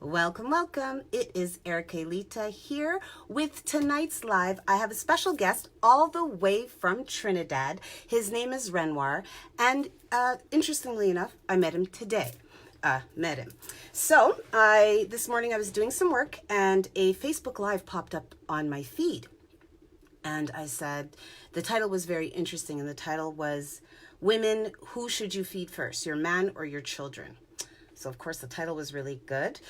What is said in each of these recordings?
Welcome, welcome. It is Erica Edwards here with tonight's live. I have a special guest all the way from Trinidad. His name is RenWar, and interestingly enough, I met him today. So this morning I was doing some work and a Facebook Live popped up on my feed. And I said, the title was very interesting, and the title was, Women, Who Should You Feed First, Your Man or Your Children? So of course the title was really good.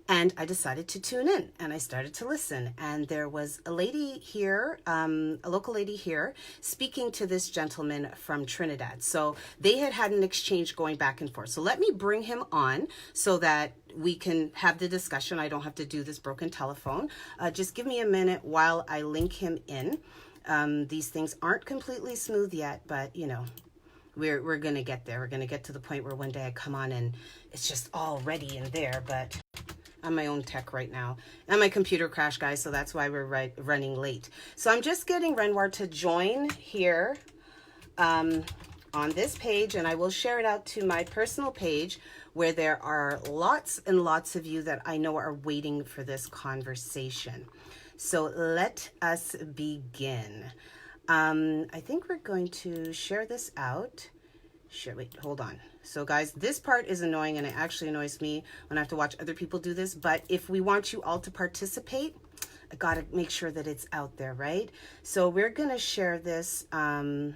And I decided to tune in and I started to listen. And there was a lady here, a local lady here, speaking to this gentleman from Trinidad. So they had an exchange going back and forth. So let me bring him on so that we can have the discussion. I don't have to do this broken telephone. Just give me a minute while I link him in. These things aren't completely smooth yet, but you know, we're going to get there. We're going to get to the point where one day I come on and it's just all ready in there, but I'm my own tech right now. And my computer crashed, guys, so that's why we're running late. So I'm just getting RenWar to join here on this page, and I will share it out to my personal page where there are lots and lots of you that I know are waiting for this conversation. So let us begin. I think we're going to share this out. Wait, hold on. So guys, this part is annoying and it actually annoys me when I have to watch other people do this. But if we want you all to participate, I got to make sure that it's out there, right? So we're going to share this to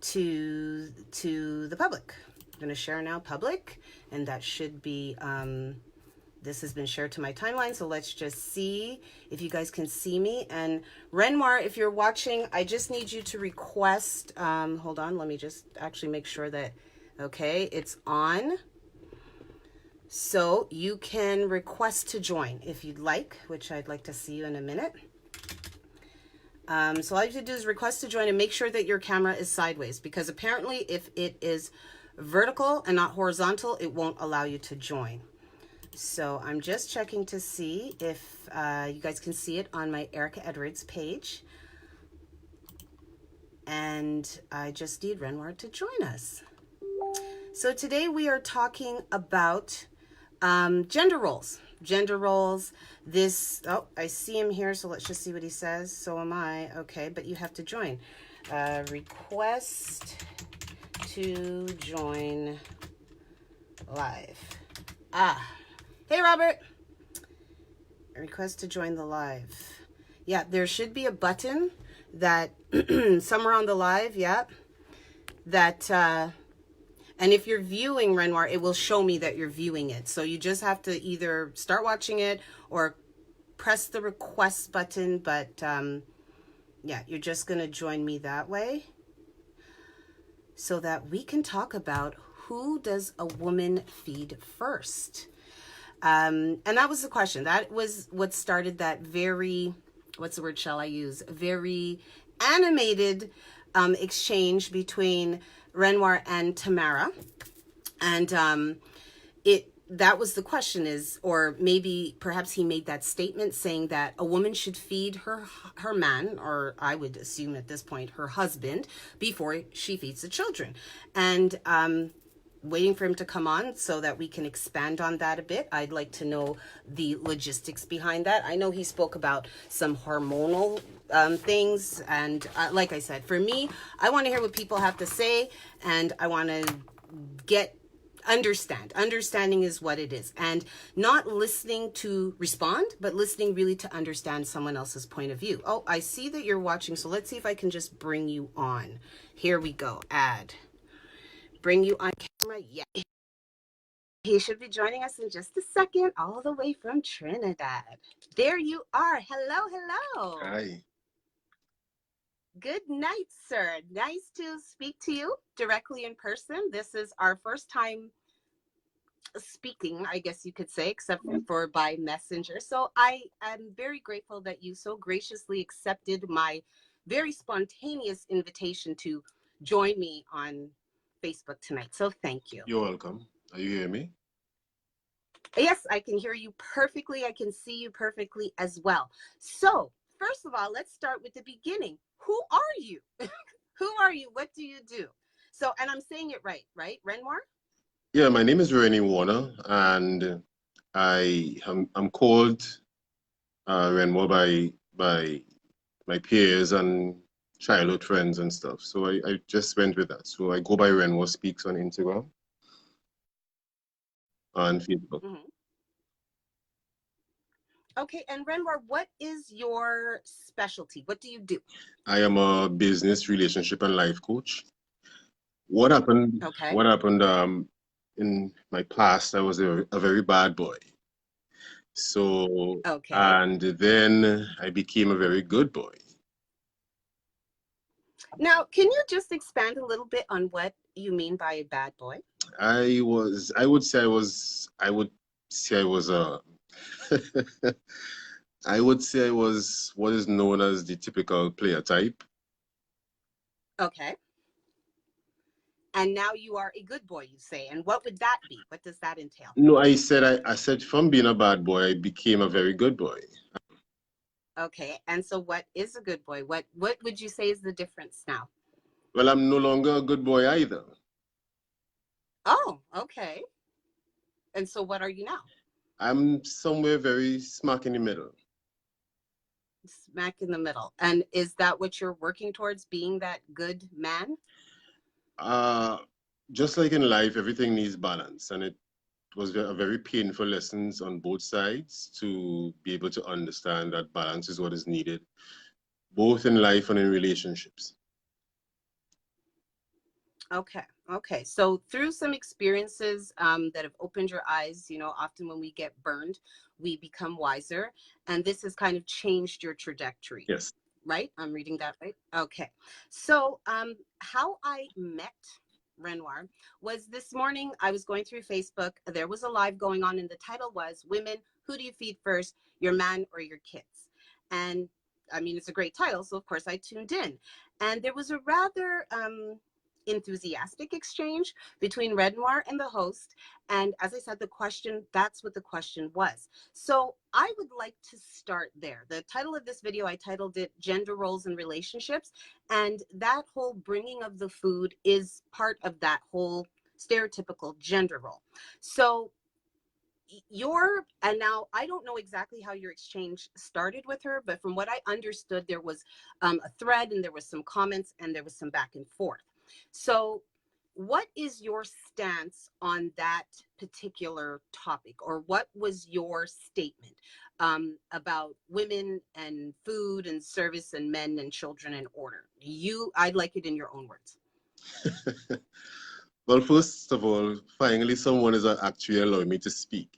the public. I'm going to share now public, and that should be, this has been shared to my timeline. So let's just see if you guys can see me. And RenWar, if you're watching, I just need you to request, hold on, let me just actually make sure that, okay, it's on. So you can request to join if you'd like, which I'd like to see you in a minute. So all you have to do is request to join and make sure that your camera is sideways, because apparently if it is vertical and not horizontal, it won't allow you to join. So I'm just checking to see if you guys can see it on my Erica Edwards page. And I just need RenWar to join us. So today we are talking about gender roles. Gender roles. This, oh, I see him here, so let's just see what he says. So am I. Okay, but you have to join. Request to join live. Hey, Robert. Request to join the live. Yeah, there should be a button that somewhere on the live, yeah, that, and if you're viewing RenWar, it will show me that you're viewing it. So you just have to either start watching it or press the request button. But yeah, you're just going to join me that way so that we can talk about who does a woman feed first. And that was the question. That was what started that very, what's the word shall I use? Very animated exchange between RenWar and Tamara. And that was the question is, or maybe perhaps he made that statement saying that a woman should feed her man, or I would assume at this point her husband, before she feeds the children. And waiting for him to come on so that we can expand on that a bit. I'd like to know the logistics behind that. I know he spoke about some hormonal things, and like I said, for me, I want to hear what people have to say, and I want to understanding is what it is, and not listening to respond, but listening really to understand someone else's point of view. Oh, I see that you're watching, so let's see if I can just bring you on. Here we go. Add. Bring you on camera. Yeah. He should be joining us in just a second, all the way from Trinidad. There you are. Hello, hello. Hi. Good night, sir. Nice to speak to you directly in person. This is our first time speaking, I guess you could say, except for by messenger. So I am very grateful that you so graciously accepted my very spontaneous invitation to join me on Facebook tonight. So thank you. You're welcome. Are you hearing me? Yes, I can hear you perfectly. I can see you perfectly as well. So first of all, let's start with the beginning. Who are you? Who are you? What do you do? So, and I'm saying it right? RenWar? Yeah, my name is RenWar, and I'm called RenWar by my peers and childhood friends and stuff. So I just went with that. So I go by RenWar Speaks on Instagram and Facebook. Mm-hmm. Okay, and RenWar, what is your specialty? What do you do? I am a business, relationship, and life coach. What happened? Okay. What happened? In my past, I was a very bad boy. So, Okay. and then I became a very good boy. Now, can you just expand a little bit on what you mean by a bad boy? I would say I was a, I would say I was what is known as the typical player type. Okay. And now you are a good boy, you say. And what would that be? What does that entail? No, I said from being a bad boy, I became a very good boy. Okay. And so what is a good boy? What would you say is the difference now? Well, I'm no longer a good boy either. Oh, okay. And so what are you now? I'm somewhere very smack in the middle. Smack in the middle. And is that what you're working towards, being that good man? Uh, just like in life, everything needs balance, and it was a very painful lessons on both sides to be able to understand that balance is what is needed, both in life and in relationships. Okay. Okay. So through some experiences that have opened your eyes, often when we get burned, we become wiser. And this has kind of changed your trajectory, Yes. right? I'm reading that right. Okay. So how I met Renoir was this morning. I was going through Facebook. There was a live going on, and the title was Women, Who Do You Feed First, Your Man or Your Kids? And I mean, it's a great title. So, of course, I tuned in. And there was a rather enthusiastic exchange between Renoir and the host. And as I said, that's what the question was. So I would like to start there. The title of this video, I titled it Gender Roles and Relationships. And that whole bringing of the food is part of that whole stereotypical gender role. So and now I don't know exactly how your exchange started with her, but from what I understood, there was a thread and there was some comments and there was some back and forth. So what is your stance on that particular topic, or what was your statement about women and food and service and men and children in order? I'd like it in your own words. Well, first of all, finally, someone is actually allowing me to speak.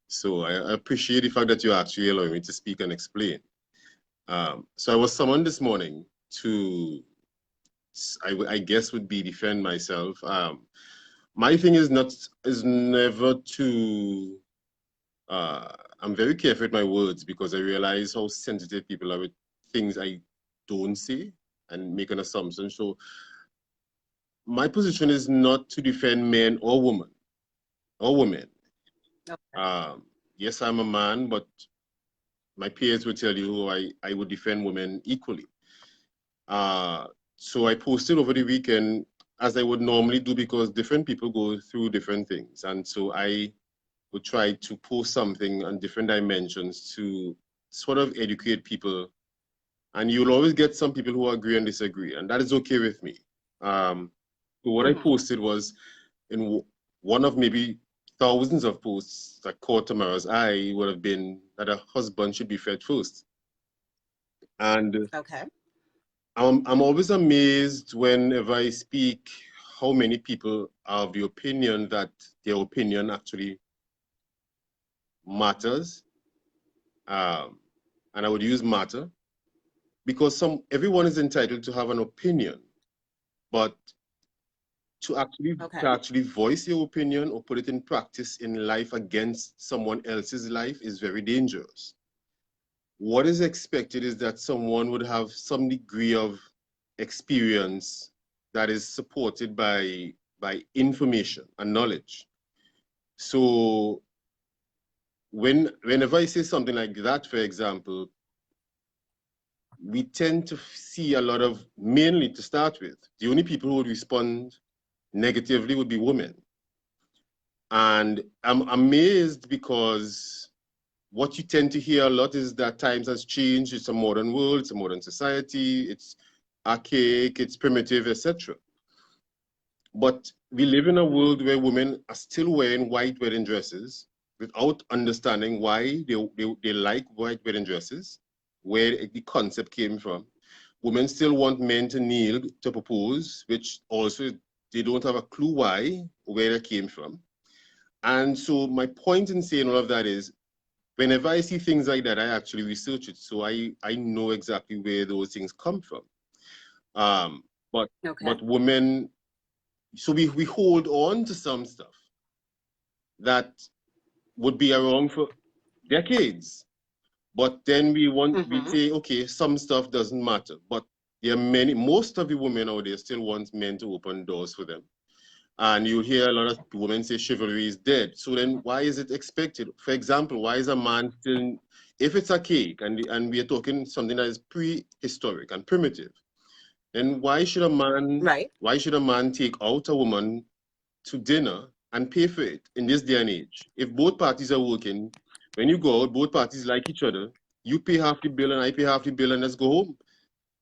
So I appreciate the fact that you actually allowing me to speak and explain. So I was summoned this morning to, I guess, would be defend myself. My thing is never to. I'm very careful with my words because I realize how sensitive people are with things I don't say and make an assumption. So my position is not to defend men or women. Okay. Yes, I'm a man, but my peers would tell you I would defend women equally. So I posted over the weekend as I would normally do because different people go through different things. And so I would try to post something on different dimensions to sort of educate people. And you'll always get some people who agree and disagree, and that is okay with me. So what I Mm-hmm. posted was in one of maybe thousands of posts that caught Tamara's eye would have been that a husband should be fed first. And Okay. I'm always amazed whenever I speak how many people are of the opinion that their opinion actually matters. And I would use matter because everyone is entitled to have an opinion, but Okay. to actually voice your opinion or put it in practice in life against someone else's life is very dangerous. What is expected is that someone would have some degree of experience that is supported by information and knowledge. So whenever I say something like that, for example, we tend to see a lot of, mainly to start with, the only people who would respond negatively would be women. And I'm amazed because what you tend to hear a lot is that times has changed. It's a modern world, it's a modern society, it's archaic, it's primitive, etc. But we live in a world where women are still wearing white wedding dresses without understanding why they like white wedding dresses, where the concept came from. Women still want men to kneel to propose, which also they don't have a clue why, where it came from. And so my point in saying all of that is, whenever I see things like that, I actually research it. So I know exactly where those things come from. Um, but Okay. but women, so we hold on to some stuff that would be around for decades. But then we say, okay, some stuff doesn't matter. But there are most of the women out there still want men to open doors for them. And you hear a lot of women say chivalry is dead. So then why is it expected? For example, why is a man still, if it's archaic and we are talking something that is prehistoric and primitive, then Right. why should a man take out a woman to dinner and pay for it in this day and age? If both parties are working, when you go out, both parties like each other, you pay half the bill and I pay half the bill and let's go home.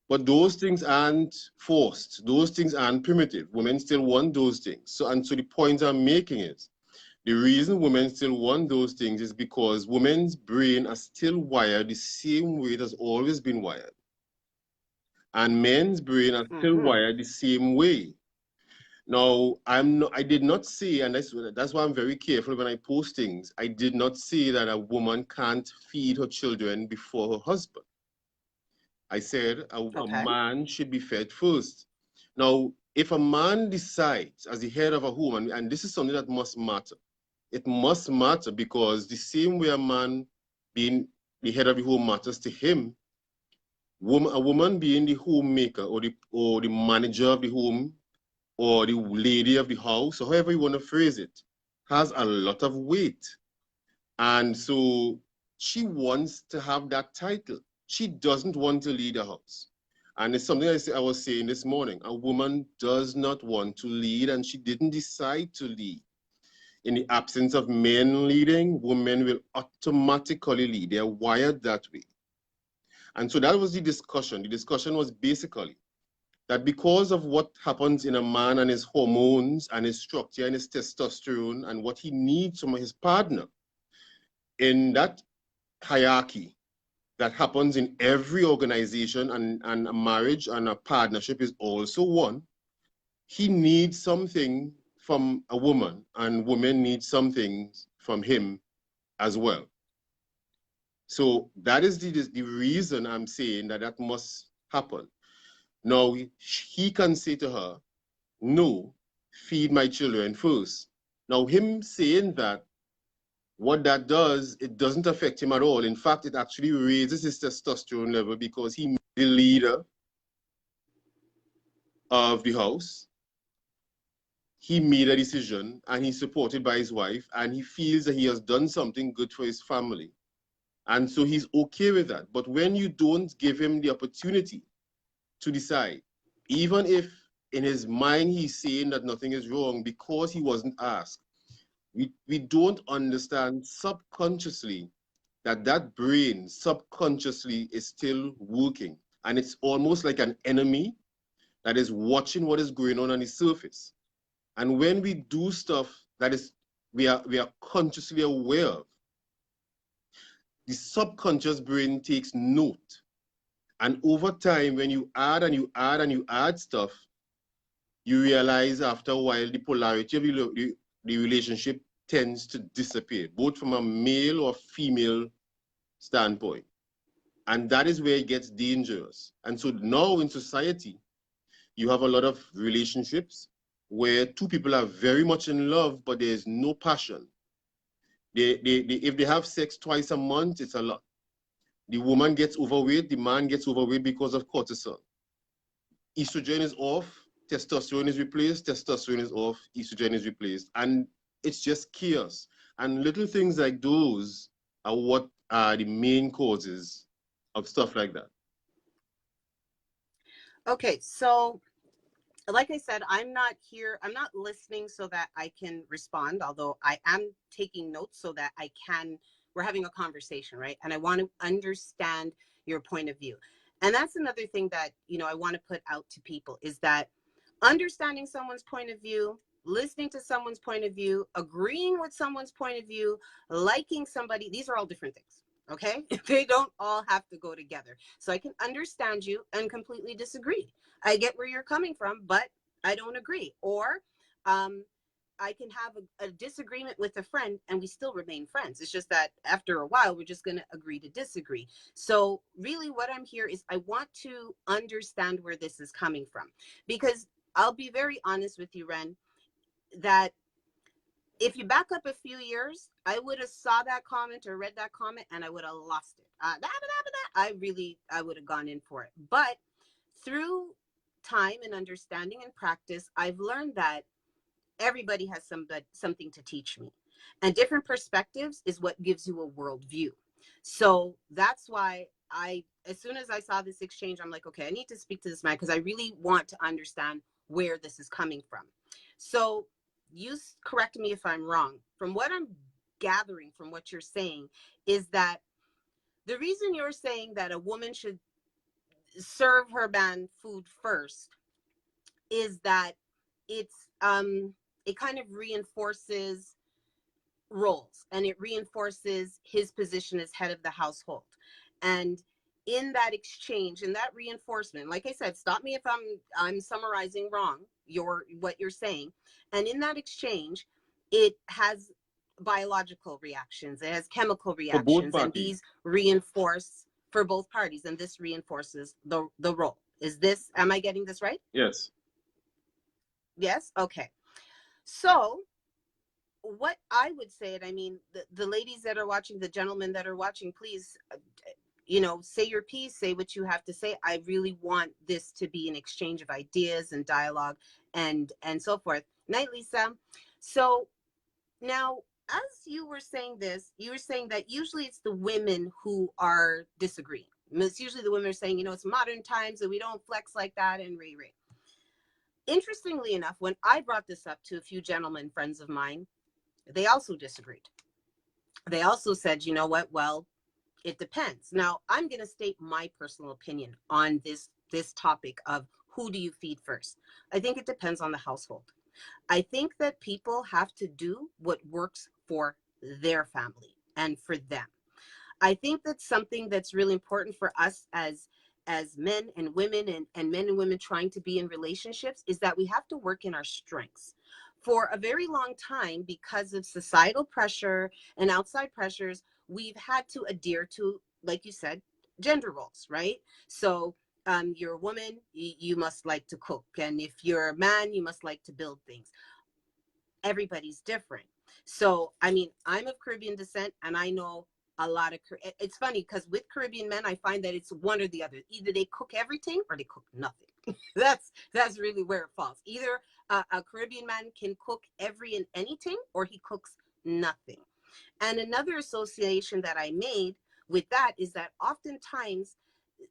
But those things aren't forced. Those things aren't primitive. Women still want those things. So the point I'm making is the reason women still want those things is because women's brain are still wired the same way it has always been wired. And men's brain are still wired the same way. Now, I did not say, and that's why I'm very careful when I post things. I did not say that a woman can't feed her children before her husband. I said a Okay. man should be fed first. Now, if a man decides as the head of a home, and this is something that must matter, it must matter because the same way a man being the head of the home matters to him, a woman being the homemaker or the manager of the home or the lady of the house, or however you want to phrase it, has a lot of weight. And so she wants to have that title. She doesn't want to lead a house. And it's something I was saying this morning. A woman does not want to lead, and she didn't decide to lead. In the absence of men leading, women will automatically lead. They're wired that way. And so that was the discussion. The discussion was basically that because of what happens in a man and his hormones and his structure and his testosterone and what he needs from his partner, in that hierarchy that happens in every organization, and a marriage and a partnership is also one, he needs something from a woman and women need something from him as well. So that is the reason I'm saying that must happen. Now, he can say to her, no, feed my children first. Now, him saying that, what that does, it doesn't affect him at all. In fact, it actually raises his testosterone level because he's the leader of the house. He made a decision and he's supported by his wife and he feels that he has done something good for his family. And so he's okay with that. But when you don't give him the opportunity to decide, even if in his mind he's saying that nothing is wrong because he wasn't asked, we don't understand subconsciously that brain subconsciously is still working. And it's almost like an enemy that is watching what is going on the surface. And when we do stuff that is we are consciously aware of, the subconscious brain takes note. And over time, when you add and you add and you add stuff, you realize after a while the polarity of the relationship tends to disappear, both from a male or female standpoint. And that is where it gets dangerous. And so now in society, you have a lot of relationships where two people are very much in love, but there's no passion. If they have sex twice a month, it's a lot. The woman gets overweight, the man gets overweight because of cortisol. Estrogen is off, testosterone is replaced, testosterone is off, estrogen is replaced. And it's just chaos. And little things like those are what are the main causes of stuff like that. Okay. So like I said, I'm not here. I'm not listening so that I can respond, although I am taking notes so that I can. We're having a conversation, right? And I want to understand your point of view. And that's another thing that, I want to put out to people is that understanding someone's point of view, listening to someone's point of view, agreeing with someone's point of view, liking somebody, these are all different things. Okay. They don't all have to go together. So I can understand you and completely disagree. I get where you're coming from, but I don't agree. Or I can have a disagreement with a friend and we still remain friends. It's just that after a while, we're just going to agree to disagree. So really what I'm here is I want to understand where this is coming from, because I'll be very honest with you, Ren, that if you back up a few years, I would have saw that comment or read that comment and I would have lost it. I would have gone in for it. But through time and understanding and practice, I've learned that everybody has something to teach me. And different perspectives is what gives you a worldview. So that's why as soon as I saw this exchange, I'm like, okay, I need to speak to this man because I really want to understand where this is coming from. So you correct me if I'm wrong. From what I'm gathering from what you're saying is that the reason you're saying that a woman should serve her man food first is that it kind of reinforces roles and it reinforces his position as head of the household. And in that exchange, in that reinforcement, like I said, stop me if I'm summarizing wrong what you're saying. And in that exchange, it has biological reactions, it has chemical reactions, and these reinforce for both parties, and this reinforces the role. Am I getting this right? Yes. Yes. Okay. So what I would say, and I mean, the ladies that are watching, the gentlemen that are watching, please, say your piece, say what you have to say. I really want this to be an exchange of ideas and dialogue and so forth. Night, Lisa. So now, as you were saying this, you were saying that usually it's the women who are disagreeing. It's usually the women are saying, it's modern times and we don't flex like that and ray. Interestingly enough, when I brought this up to a few gentlemen friends of mine, they also disagreed. They also said, you know what? Well, it depends. Now, I'm going to state my personal opinion on this topic of who do you feed first. I think it depends on the household. I think that people have to do what works for their family and for them. I think that's something that's really important for us as men and women and men and women trying to be in relationships is that we have to work in our strengths. For a very long time, because of societal pressure and outside pressures, we've had to adhere to, like you said, gender roles, right? So you're a woman, you must like to cook. And if you're a man, you must like to build things. Everybody's different. So, I mean, I'm of Caribbean descent and I know a lot of, it's funny because with Caribbean men, I find that it's one or the other. Either they cook everything or they cook nothing. that's really where it falls. Either a Caribbean man can cook every and anything or he cooks nothing. And another association that I made with that is that oftentimes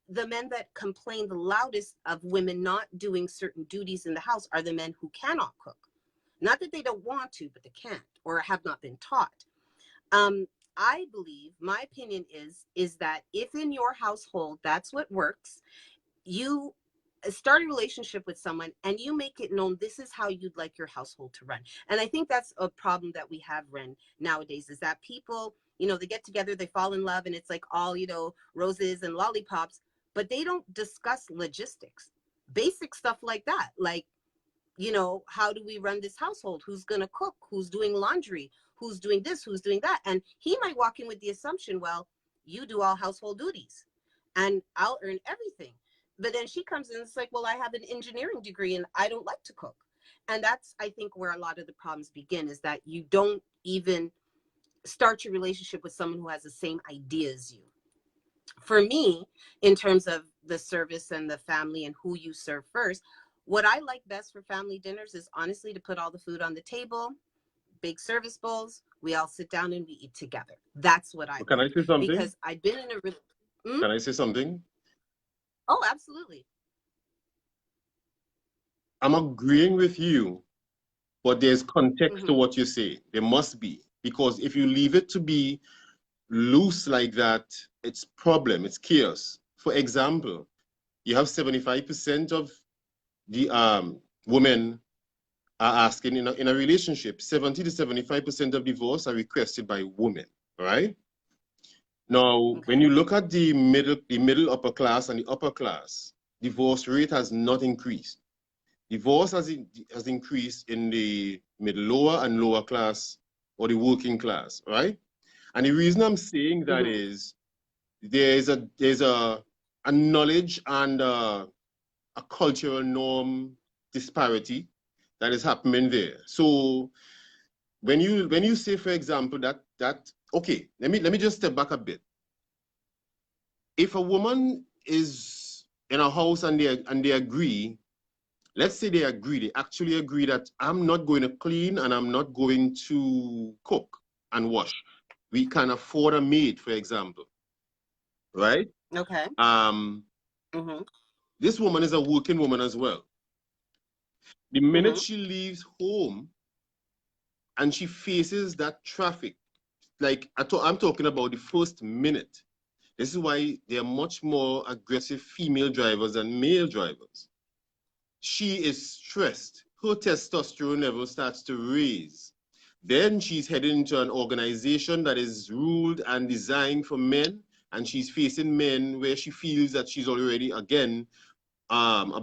the men that complain the loudest of women not doing certain duties in the house are the men who cannot cook. Not that they don't want to, but they can't or have not been taught. I believe, my opinion is that if in your household that's what works, you start a relationship with someone and you make it known this is how you'd like your household to run. And I think that's a problem that we have, Ren, nowadays, is that people, they get together, they fall in love, and it's like all, roses and lollipops, but they don't discuss logistics, basic stuff like that. Like, how do we run this household? Who's going to cook? Who's doing laundry? Who's doing this? Who's doing that? And he might walk in with the assumption, well, you do all household duties and I'll earn everything. But then she comes in and it's like, well, I have an engineering degree and I don't like to cook. And that's, I think, where a lot of the problems begin, is that you don't even start your relationship with someone who has the same idea as you. For me, in terms of the service and the family and who you serve first, what I like best for family dinners is honestly to put all the food on the table, big service bowls. We all sit down and we eat together. That's what I Can like. I say something? Because I've been in a... Can I say something? Oh, absolutely. I'm agreeing with you, but there's context to Mm-hmm. what you say. There must be. Because if you leave it to be loose like that, it's problem, it's chaos. For example, you have 75% of the women are asking in a relationship, 70 to 75% of divorce are requested by women, right? Now, when Okay. you look at the middle upper class and the upper class, divorce rate has not increased. Divorce has increased in the middle lower and lower class or the working class, right? And the reason I'm saying that Mm-hmm. is there's a knowledge and a cultural norm disparity that is happening there. So when you say, for example, that okay, let me just step back a bit. If a woman is in a house and they agree, let's say they actually agree that I'm not going to clean and I'm not going to cook and wash. We can afford a maid, for example, right? Okay. Um, Mm-hmm. this woman is a working woman as well. The minute Mm-hmm. she leaves home and she faces that traffic, like I'm talking about the first minute. This is why there are much more aggressive female drivers than male drivers. She is stressed. Her testosterone level starts to raise. Then she's heading into an organization that is ruled and designed for men, and she's facing men where she feels that she's already again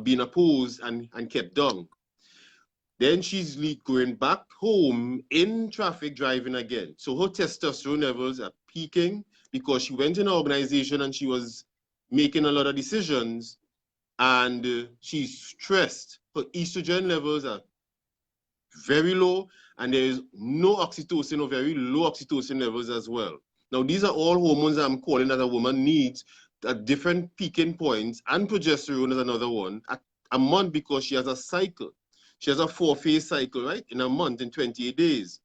being opposed and kept down. Then she's going back home in traffic driving again. So her testosterone levels are peaking because she went in an organization and she was making a lot of decisions and she's stressed. Her estrogen levels are very low and there is no oxytocin or very low oxytocin levels as well. Now, these are all hormones I'm calling that a woman needs at different peaking points, and progesterone is another one at a month because she has a cycle. She has a 4-phase cycle, right? In a month, in 28 days.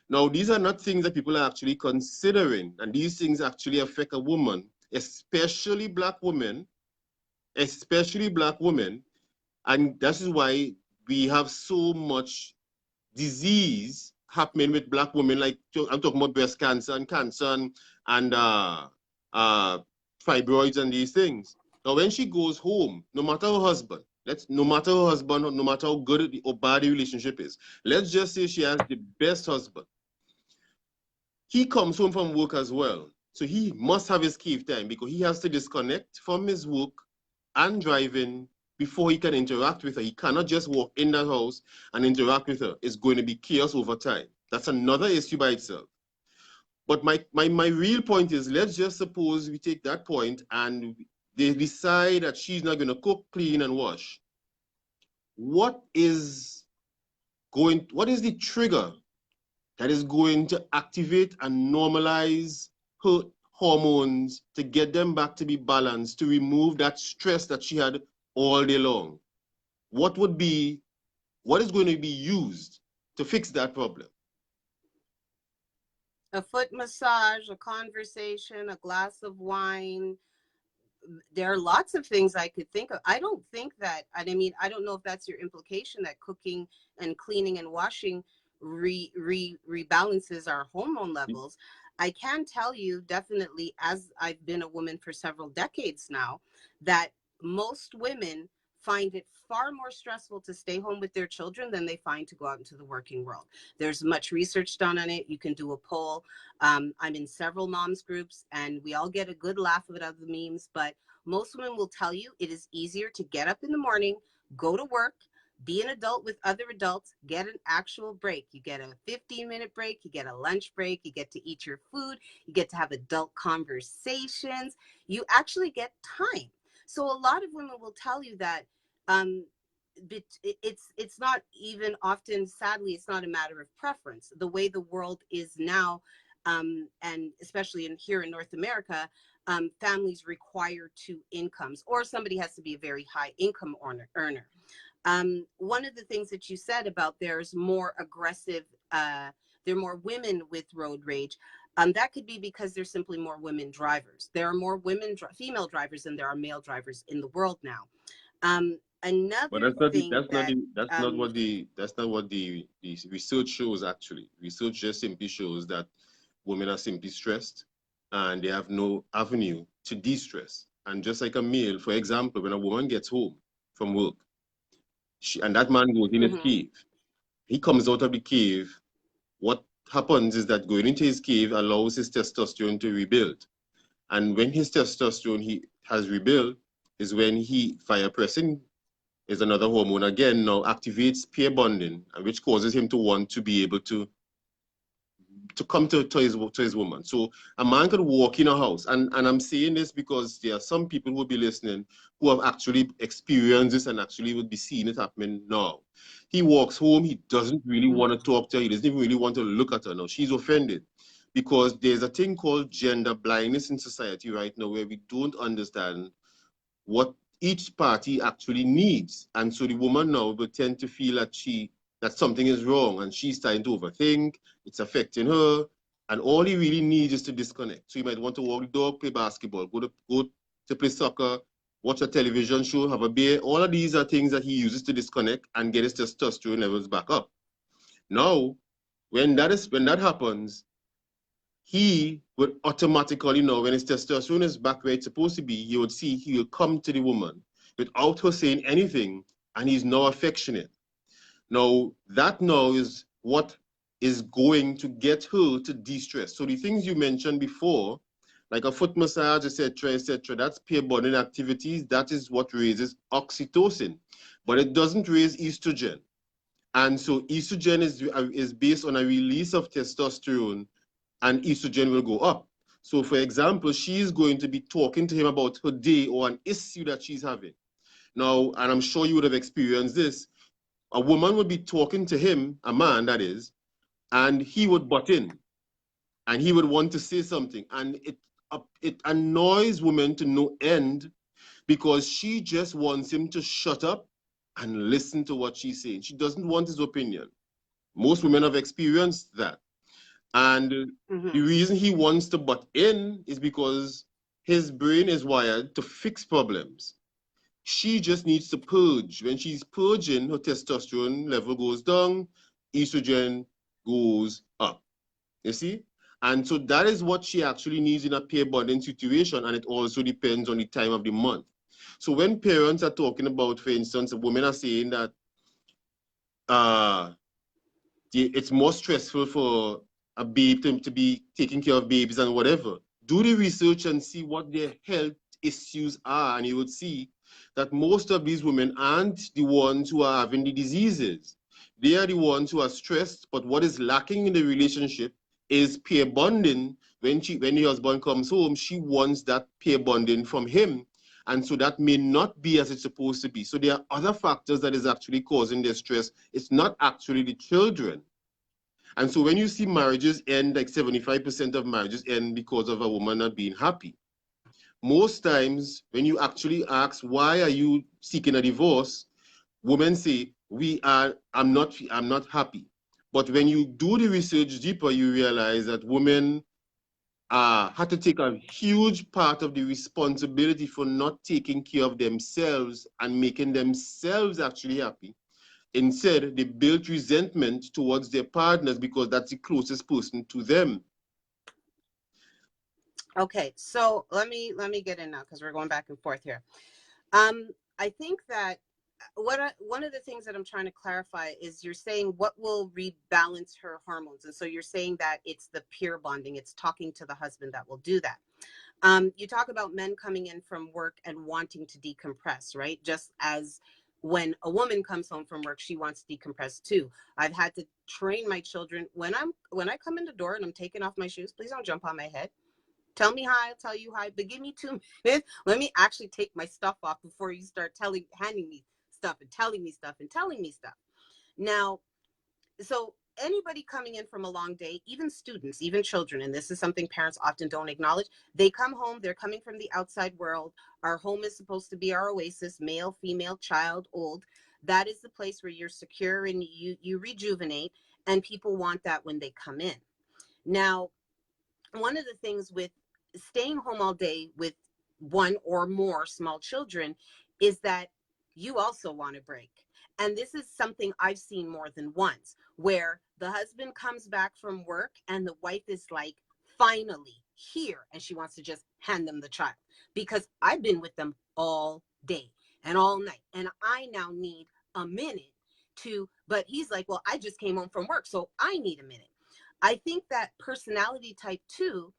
Now, these are not things that people are actually considering, and these things actually affect a woman, especially black women, and that is why we have so much disease happening with black women. Like I'm talking about breast cancer and uh, fibroids and these things. Now, when she goes home, no matter her husband, no matter how good or bad the relationship is, let's just say she has the best husband. He comes home from work as well. So he must have his cave time because he has to disconnect from his work and driving before he can interact with her. He cannot just walk in that house and interact with her. It's going to be chaos over time. That's another issue by itself. But my real point is, let's just suppose we take that point and they decide that she's not going to cook, clean, and wash. What is the trigger that is going to activate and normalize her hormones to get them back to be balanced, to remove that stress that she had all day long? What is going to be used to fix that problem? A foot massage, a conversation, a glass of wine. There are lots of things I could think of. I don't think that, and I mean, I don't know if that's your implication that cooking and cleaning and washing rebalances our hormone levels. I can tell you definitely, as I've been a woman for several decades now, that most women find it far more stressful to stay home with their children than they find to go out into the working world. There's much research done on it. You can do a poll. I'm in several moms groups and we all get a good laugh of it out of the memes, but most women will tell you it is easier to get up in the morning, go to work, be an adult with other adults, get an actual break. You get a 15-minute break, you get a lunch break, you get to eat your food, you get to have adult conversations. You actually get time. So a lot of women will tell you that um, it's not even often, sadly, it's not a matter of preference. The way the world is now, and especially here in North America, families require two incomes, or somebody has to be a very high income earner. One of the things that you said about there's more aggressive, there are more women with road rage. That could be because there's simply more women drivers. There are more female drivers than there are male drivers in the world now. But Another thing that that's not what the research shows actually. Research just simply shows that women are simply stressed and they have no avenue to de-stress. And just like a male, for example, when a woman gets home from work, and that man goes in his mhm, cave, he comes out of the cave. What happens is that going into his cave allows his testosterone to rebuild. And when his testosterone he has rebuilt, is when he fire pressing is another hormone again now activates pair bonding, which causes him to want to be able to come to his woman. So a man could walk in a house, and I'm saying this because there are some people who will be listening who have actually experienced this and actually would be seeing it happening now. He walks home, he doesn't really mhm, want to talk to her, he doesn't even really want to look at her now. She's offended because there's a thing called gender blindness in society right now where we don't understand what each party actually needs. And so the woman now will tend to feel that something is wrong and she's starting to overthink, it's affecting her, and all he really needs is to disconnect. So you might want to walk the dog, play basketball, go to play soccer, watch a television show, have a beer. All of these are things that he uses to disconnect and get his testosterone levels back up. Now, when that happens, he would automatically know when his testosterone is back where it's supposed to be, he will come to the woman without her saying anything, and he's now affectionate. Now, that now is what is going to get her to de-stress. So the things you mentioned before, like a foot massage, etc., that's pair bonding activities. That is what raises oxytocin, but it doesn't raise estrogen. And so estrogen is based on a release of testosterone and estrogen will go up. So for example, she's going to be talking to him about her day or an issue that she's having. Now, and I'm sure you would have experienced this, a woman would be talking to him, a man that is, and he would butt in and he would want to say something. And it annoys women to no end because she just wants him to shut up and listen to what she's saying. She doesn't want his opinion. Most women have experienced that. And the mhm. reason he wants to butt in is because his brain is wired to fix problems. She just needs to purge. When she's purging, her testosterone level goes down, estrogen goes up. You see? And so that is what she actually needs in a pair bonding situation. And it also depends on the time of the month. So when parents are talking about, for instance, women are saying that uh, it's more stressful for a babe to be taking care of babies and whatever. Do the research and see what their health issues are, and you would see that most of these women aren't the ones who are having the diseases. They are the ones who are stressed, but what is lacking in the relationship is peer bonding. When the husband comes home, she wants that peer bonding from him. And so that may not be as it's supposed to be. So there are other factors that is actually causing their stress. It's not actually the children. And so when you see marriages end, like 75% of marriages end because of a woman not being happy. Most times, when you actually ask, why are you seeking a divorce? Women say, I'm not happy. But when you do the research deeper, you realize that women had to take a huge part of the responsibility for not taking care of themselves and making themselves actually happy. Instead, they built resentment towards their partners because that's the closest person to them. Okay, so let me get in now because we're going back and forth here. Um, I think that one of the things that I'm trying to clarify is you're saying what will rebalance her hormones, and so you're saying that it's the peer bonding, it's talking to the husband that will do that. You talk about men coming in from work and wanting to decompress, right? Just as when a woman comes home from work, she wants to decompress too. I've had to train my children when I come in the door and I'm taking off my shoes, please don't jump on my head. Tell me hi, I'll tell you hi, but give me 2 minutes. Let me actually take my stuff off before you start handing me stuff and telling me stuff and telling me stuff. Now, so anybody coming in from a long day, even students, even children, and this is something parents often don't acknowledge, they come home, they're coming from the outside world. Our home is supposed to be our oasis, male, female, child, old. That is the place where you're secure and you rejuvenate, and people want that when they come in. Now, one of the things with staying home all day with one or more small children is that you also want a break. And this is something I've seen more than once, where the husband comes back from work and the wife is like, finally here. And she wants to just hand them the child because I've been with them all day and all night. And I now need a minute to, but he's like, well, I just came home from work, so I need a minute. I think that personality type too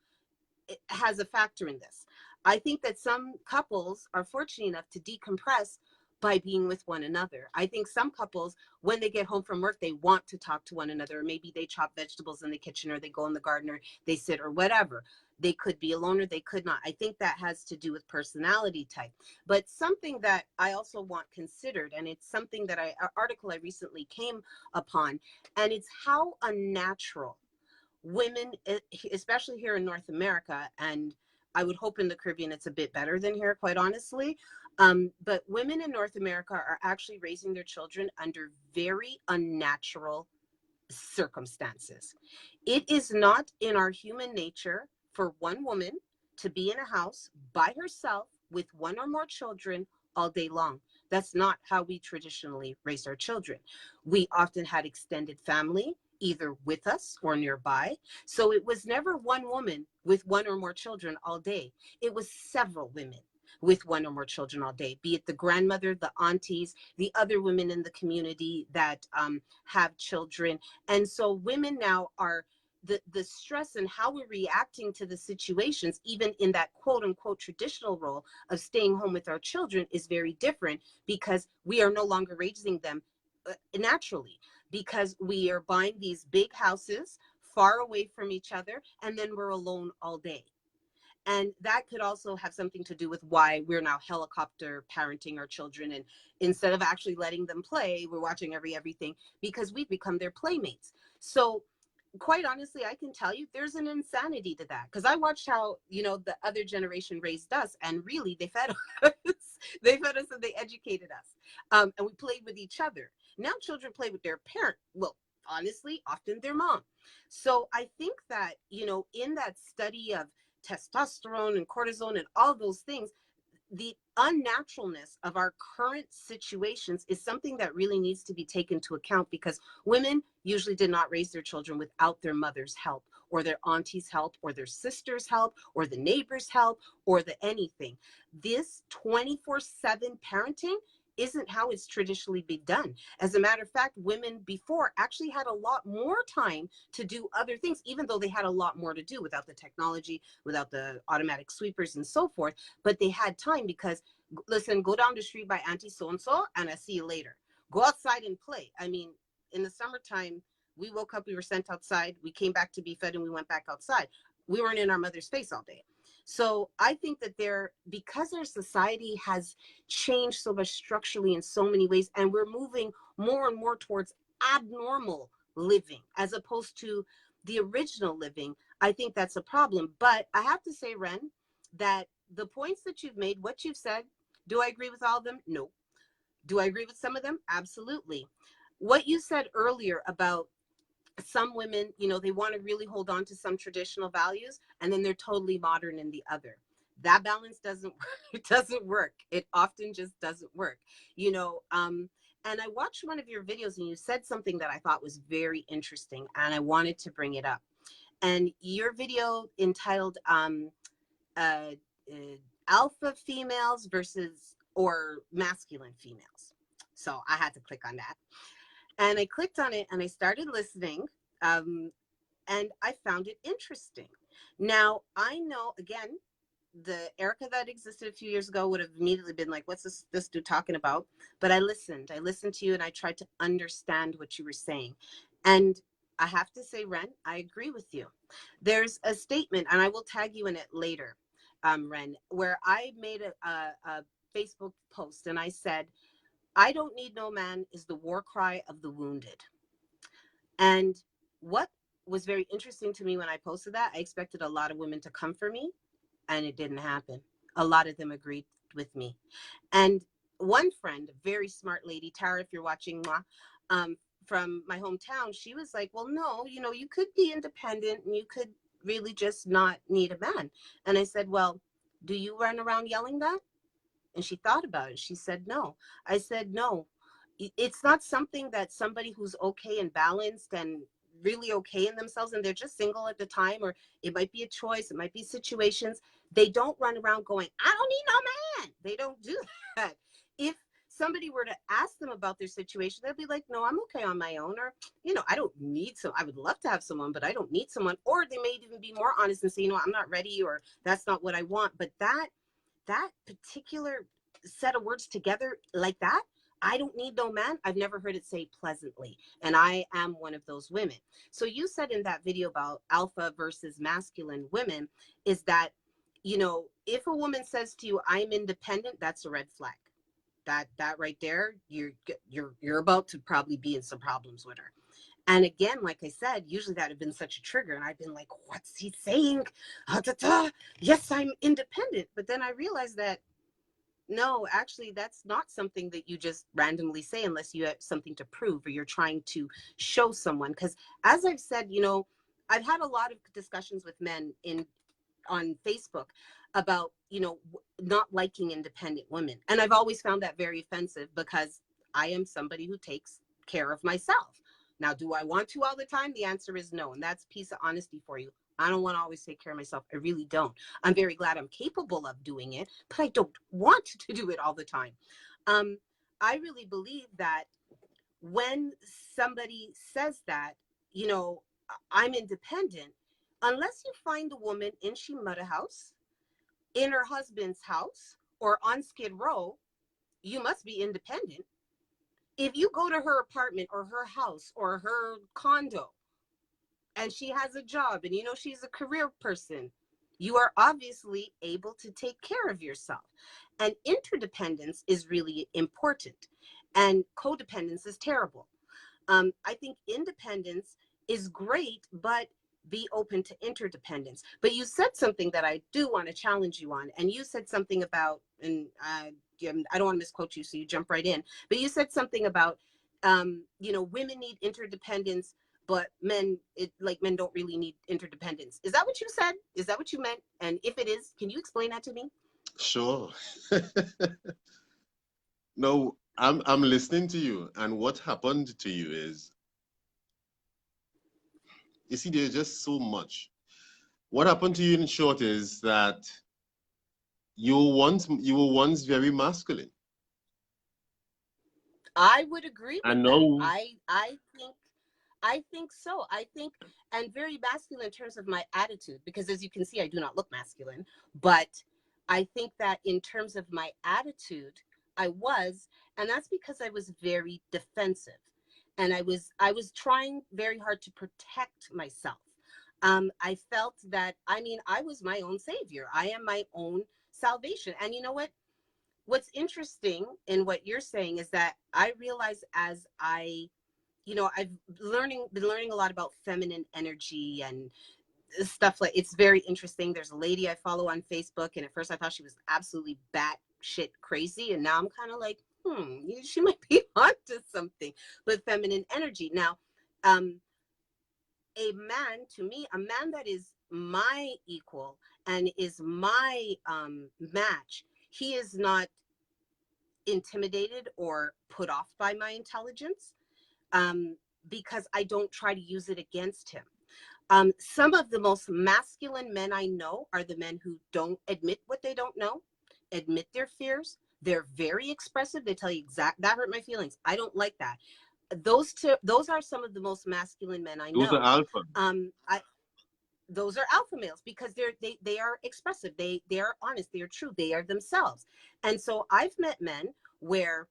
has a factor in this. I think that some couples are fortunate enough to decompress by being with one another. I think some couples, when they get home from work, they want to talk to one another. Maybe they chop vegetables in the kitchen, or they go in the garden, or they sit, or whatever. They could be alone or they could not. I think that has to do with personality type. But something that I also want considered, and it's something that an article I recently came upon, and it's how unnatural women, especially here in North America, and I would hope in the Caribbean it's a bit better than here, quite honestly. But women in North America are actually raising their children under very unnatural circumstances. It is not in our human nature for one woman to be in a house by herself with one or more children all day long. That's not how we traditionally raise our children. We often had extended family, either with us or nearby. So it was never one woman with one or more children all day. It was several women with one or more children all day, be it the grandmother, the aunties, the other women in the community that have children. And so women now are, the stress and how we're reacting to the situations, even in that quote unquote traditional role of staying home with our children, is very different because we are no longer raising them naturally, because we are buying these big houses far away from each other, and then we're alone all day. And that could also have something to do with why we're now helicopter parenting our children. And instead of actually letting them play, we're watching everything because we've become their playmates. So quite honestly, I can tell you there's an insanity to that, because I watched how, the other generation raised us, and really they fed us. They fed us and they educated us. And we played with each other. Now children play with their parent. Well, honestly, often their mom. So I think that, in that study of testosterone and cortisone and all those things, the unnaturalness of our current situations is something that really needs to be taken into account, because women usually did not raise their children without their mother's help, or their auntie's help, or their sister's help, or the neighbor's help, or the anything. This 24/7 parenting isn't how it's traditionally been done. As a matter of fact, women before actually had a lot more time to do other things, even though they had a lot more to do without the technology, without the automatic sweepers and so forth. But they had time because, listen, go down the street by Auntie so-and-so and I see you later. Go outside and play. I mean, in the summertime, we woke up, we were sent outside, we came back to be fed, and we went back outside. We weren't in our mother's face all day. So I think that because our society has changed so much structurally in so many ways, and we're moving more and more towards abnormal living as opposed to the original living, I think that's a problem. But I have to say, Ren, that the points that you've made, what you've said, do I agree with all of them? No. Do I agree with some of them? Absolutely. What you said earlier about some women, they want to really hold on to some traditional values, and then they're totally modern in the other. That balance doesn't it doesn't work. It often just doesn't work. And I watched one of your videos, and you said something that I thought was very interesting, and I wanted to bring it up. And your video entitled uh, alpha females versus or masculine females. So I had to click on that. And I clicked on it and I started listening, and I found it interesting. Now, I know, again, the Erica that existed a few years ago would have immediately been like, what's this dude talking about? But I listened to you, and I tried to understand what you were saying. And I have to say, Ren, I agree with you. There's a statement, and I will tag you in it later, Ren, where I made a Facebook post, and I said, I don't need no man is the war cry of the wounded. And what was very interesting to me when I posted that, I expected a lot of women to come for me, and it didn't happen. A lot of them agreed with me. And one friend, a very smart lady, Tara, if you're watching, from my hometown, she was like, well, no, you could be independent and you could really just not need a man. And I said, well, do you run around yelling that And she thought about it. She said, no. I said, no, it's not something that somebody who's okay and balanced and really okay in themselves, and they're just single at the time, or it might be a choice, it might be situations. They don't run around going, I don't need no man. They don't do that. If somebody were to ask them about their situation, they'll be like, no, I'm okay on my own. Or, I don't need I would love to have someone, but I don't need someone. Or they may even be more honest and say, I'm not ready, or that's not what I want. But that particular set of words together like that, I don't need no man, I've never heard it say pleasantly. And I am one of those women. So you said in that video about alpha versus masculine women, is that, if a woman says to you, I'm independent, that's a red flag. That right there, you're about to probably be in some problems with her. And again, like I said, usually that would have been such a trigger. And I've been like, what's he saying? Yes, I'm independent. But then I realized that, no, actually, that's not something that you just randomly say unless you have something to prove or you're trying to show someone. Because as I've said, I've had a lot of discussions with men on Facebook about, not liking independent women. And I've always found that very offensive because I am somebody who takes care of myself. Now, do I want to all the time? The answer is no. And that's a piece of honesty for you. I don't want to always take care of myself. I really don't. I'm very glad I'm capable of doing it, but I don't want to do it all the time. I really believe that when somebody says that, I'm independent, unless you find a woman in she mother house, in her husband's house, or on Skid Row, you must be independent. If you go to her apartment or her house or her condo and she has a job and she's a career person, you are obviously able to take care of yourself. And interdependence is really important, and codependence is terrible. I think independence is great, but be open to interdependence. But you said something that I do want to challenge you on. And you said something about, and I don't want to misquote you, so you jump right in. But you said something about, women need interdependence, but men don't really need interdependence. Is that what you said? Is that what you meant? And if it is, can you explain that to me? Sure. No, I'm listening to you, and what happened to you is, you see, there's just so much. What happened to you in short is that you were once very masculine. I would agree with know. that. I think so. I think, and very masculine in terms of my attitude, because as you can see, I do not look masculine, but I think that in terms of my attitude, I was, and that's because I was very defensive. And I was trying very hard to protect myself. I felt that, I was my own savior. I am my own salvation. And you know what? What's interesting in what you're saying is that I realize as I've been learning a lot about feminine energy and stuff. Like, it's very interesting. There's a lady I follow on Facebook, and at first I thought she was absolutely batshit crazy, and now I'm kind of like, she might be onto something with feminine energy. Now, a man, to me, a man that is my equal and is my match, he is not intimidated or put off by my intelligence, because I don't try to use it against him. Some of the most masculine men I know are the men who don't admit what they don't know, admit their fears. They're very expressive. They tell you that hurt my feelings. I don't like that. Those are some of the most masculine men I know. Those are alpha. Those are alpha males because they are expressive. They are honest. They are true. They are themselves. And so I've met men where,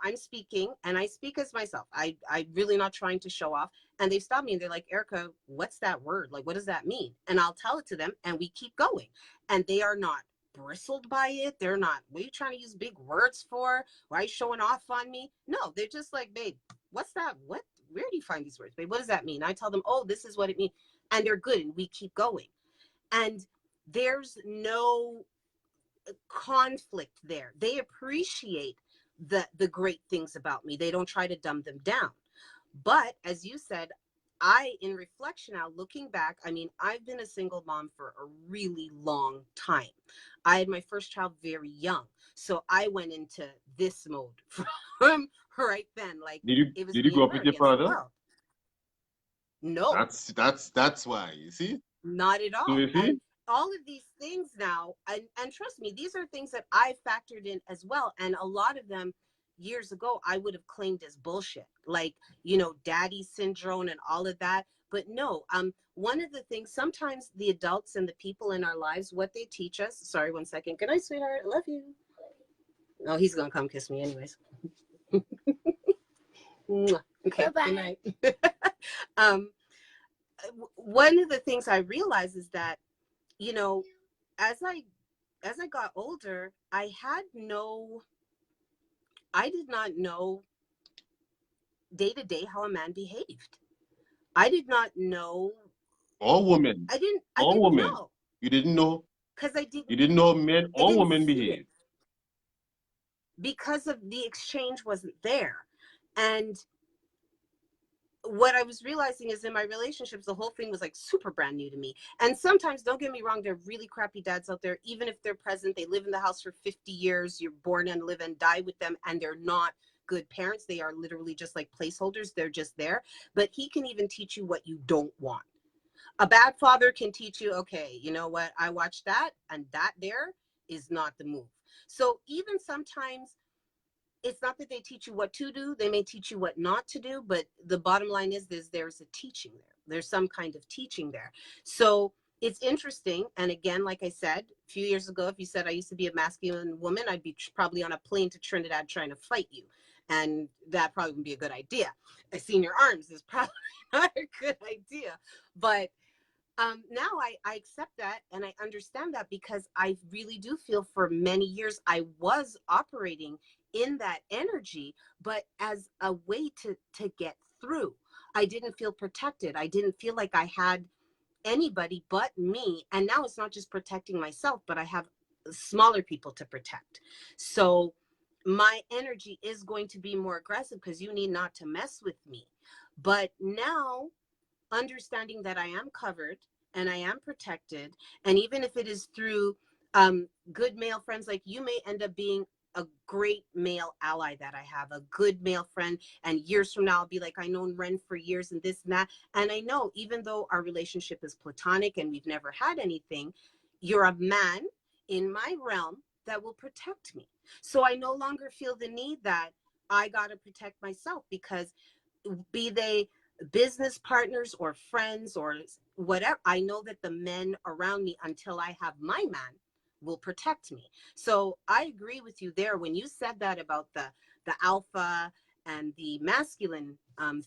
I'm speaking and I speak as myself. I'm really not trying to show off. And they stop me and they're like, Erica, what's that word? Like, what does that mean? And I'll tell it to them and we keep going. And they are not bristled by it. They're not, what are you trying to use big words for? Why are you showing off on me? No, they're just like, babe, what's that? Where do you find these words? Babe, what does that mean? I tell them, oh, this is what it means. And they're good and we keep going. And there's no conflict there. They appreciate the great things about me. They don't try to dumb them down. But as you said, in reflection now, looking back, I've been a single mom for a really long time. I had my first child very young. So I went into this mode from right then. Like, it was Did you me grow and up her with your against the father? world. No, That's why, you see? not at So all. you And see? all of these things now, and trust me, these are things that I factored in as well. And a lot of them years ago, I would have claimed as bullshit, like, daddy syndrome and all of that. But no, one of the things, sometimes the adults and the people in our lives, what they teach us, sorry, 1 second. Good night, sweetheart. I love you. Oh, he's going to come kiss me anyways. Okay, bye-bye. Good night. One of the things I realized is that, as I got older, I did not know day to day how a man behaved. I did not know. All women. I didn't Women. know. You didn't know? Because You didn't know men I or didn't women see behave. it because of the exchange wasn't there. And what I was realizing is in my relationships, the whole thing was like super brand new to me. And sometimes, don't get me wrong, there are really crappy dads out there. Even if they're present, they live in the house for 50 years, you're born and live and die with them, and they're not good parents. They are literally just like placeholders. They're just there. But he can even teach you what you don't want. A bad father can teach you, okay, you know what? I watched that, and that there is not the move. So even sometimes, it's not that they teach you what to do, they may teach you what not to do, but the bottom line is there's a teaching there. There's some kind of teaching there. So it's interesting. And again, like I said, a few years ago, if you said I used to be a masculine woman, I'd be probably on a plane to Trinidad trying to fight you. And that probably wouldn't be a good idea. I seen your arms is probably not a good idea. But now I accept that and I understand that, because I really do feel for many years I was operating in that energy, but as a way to get through. I didn't feel protected. I didn't feel like I had anybody but me. And now it's not just protecting myself, but I have smaller people to protect. So my energy is going to be more aggressive because you need not to mess with me. But now, understanding that I am covered and I am protected, and even if it is through good male friends, like you may end up being a great male ally that I have, a good male friend, and years from now I'll be like, I known Ren for years and this and that. And I know, even though our relationship is platonic and we've never had anything, you're a man in my realm that will protect me. So I no longer feel the need that I got to protect myself, because be they business partners or friends or whatever, I know that the men around me, until I have my man, will protect me. So I agree with you there when you said that about the alpha and the masculine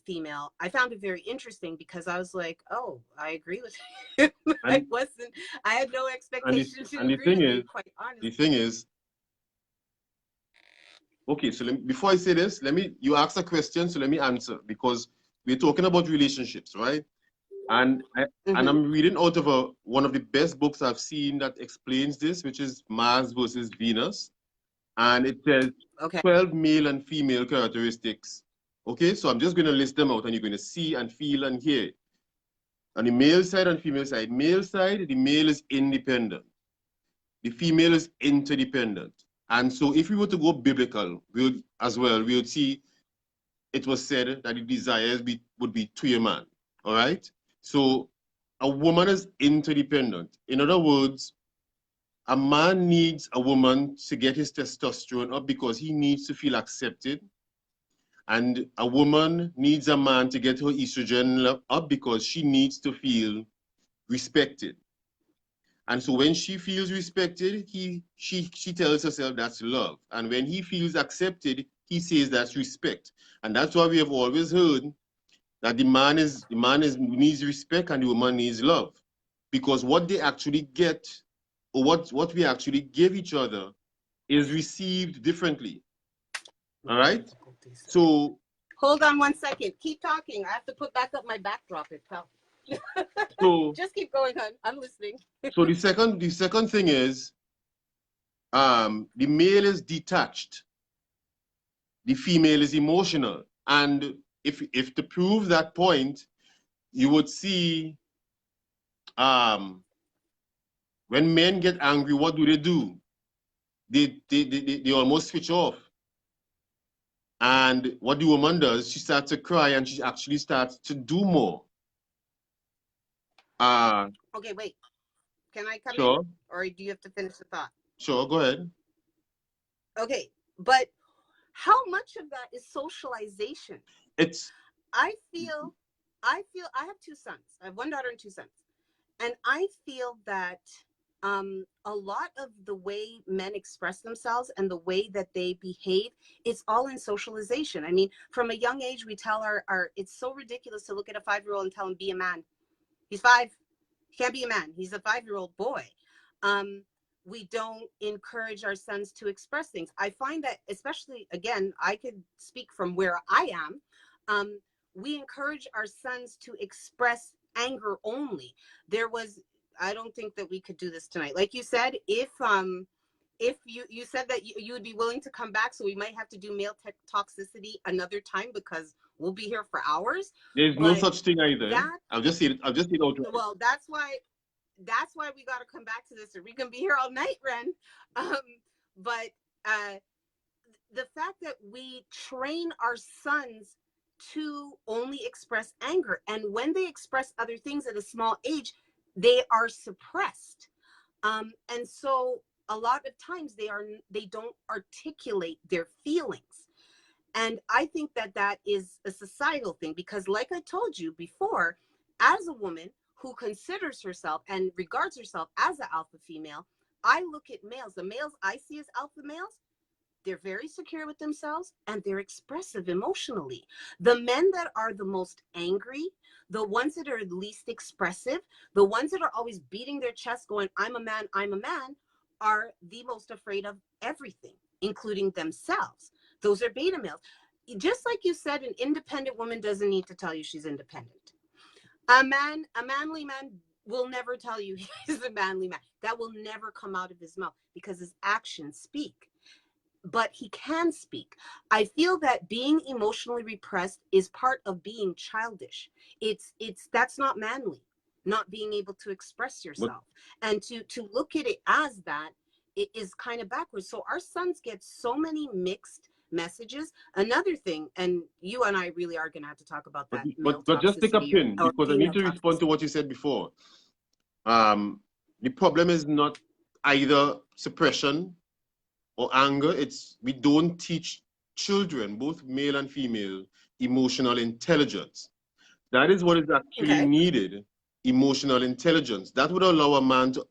female. I found it very interesting, because I was like, oh, I agree with you. I had no expectation to agree with you, quite honestly. The thing is, okay, so before I say this, you asked a question, so let me answer, because we're talking about relationships, right? And I'm reading out of one of the best books I've seen that explains this, which is Mars versus Venus. And it says 12 male and female characteristics. Okay, so I'm just going to list them out, and you're going to see and feel and hear. On the male side and female side, the male is independent. The female is interdependent. And so if we were to go biblical, we would see it was said that the desires would be to a man. All right? So a woman is interdependent. In other words, a man needs a woman to get his testosterone up because he needs to feel accepted. And a woman needs a man to get her estrogen up because she needs to feel respected. And so when she feels respected, she tells herself that's love. And when he feels accepted, he says that's respect. And that's why we have always heard that the man needs respect and the woman needs love. Because what they actually get, or what we actually give each other, is received differently. All right? So hold on 1 second. Keep talking. I have to put back up my backdrop. It fell. So just keep going, hon. I'm listening. So the second thing is, the male is detached, the female is emotional. And if to prove that point, you would see When men get angry, what do? They almost switch off. And what the woman does, she starts to cry and she actually starts to do more. Okay, wait. Can I come in? Sure. Or do you have to finish the thought? Sure, go ahead. Okay, but how much of that is socialization? It's I feel I have two sons. I have one daughter and two sons. And I feel that a lot of the way men express themselves and the way that they behave, it's all in socialization. I mean, from a young age, we tell our it's so ridiculous to look at a 5-year-old and tell him, be a man. He's 5. He can't be a man. He's a 5-year-old boy. We don't encourage our sons to express things. I find that, especially, again, I could speak from where I am. We encourage our sons to express anger only. I don't think that we could do this tonight. Like you said, if you said that you would be willing to come back, so we might have to do male toxicity another time because we'll be here for hours. There's no such thing either. I'll just say it outright. Well, that's why we got to come back to this, or we can be here all night, Ren. But the fact that we train our sons to only express anger, and when they express other things at a small age, they are suppressed, and so a lot of times they don't articulate their feelings. And I think that is a societal thing, because like I told you before, as a woman who considers herself and regards herself as an alpha female, I look at males. The males I see as alpha males, they're very secure with themselves and they're expressive emotionally. The men that are the most angry, the ones that are least expressive, the ones that are always beating their chest going, I'm a man, are the most afraid of everything, including themselves. Those are beta males. Just like you said, an independent woman doesn't need to tell you she's independent. A manly man will never tell you he's a manly man. That will never come out of his mouth because his actions speak. But he can speak. I feel that being emotionally repressed is part of being childish. That's not manly, not being able to express yourself. And to look at it as that, it is kind of backwards. So our sons get so many mixed messages. Another thing, and you and I really are going to have to talk about that. But just take a pin, because I need to respond to what you said before. The problem is not either suppression or anger. We don't teach children, both male and female, emotional intelligence. That is what is actually needed, emotional intelligence. That would allow a man to,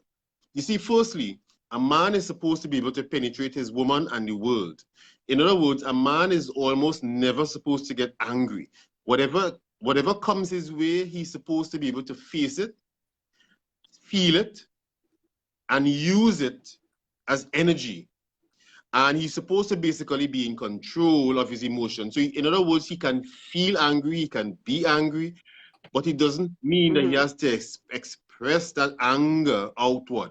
you see, firstly, a man is supposed to be able to penetrate his woman and the world. In other words, a man is almost never supposed to get angry. Whatever comes his way, he's supposed to be able to face it, feel it, and use it as energy. And he's supposed to basically be in control of his emotions. So in other words, he can feel angry, he can be angry, but it doesn't mean that he has to express that anger outward.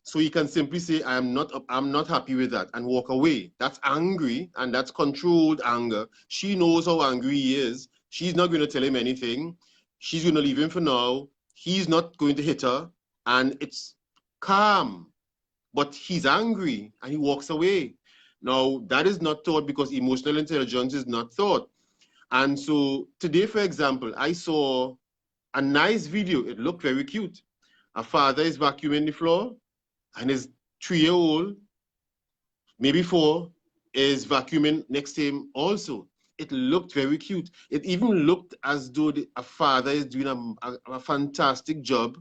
So he can simply say, I'm not happy with that, and walk away. That's angry, and that's controlled anger. She knows how angry he is. She's not going to tell him anything. She's going to leave him for now. He's not going to hit her, and it's calm. But he's angry and he walks away. Now, that is not taught because emotional intelligence is not taught. And so today, for example, I saw a nice video. It looked very cute. A father is vacuuming the floor and his 3-year-old, maybe 4, is vacuuming next to him also. It looked very cute. It even looked as though a father is doing a fantastic job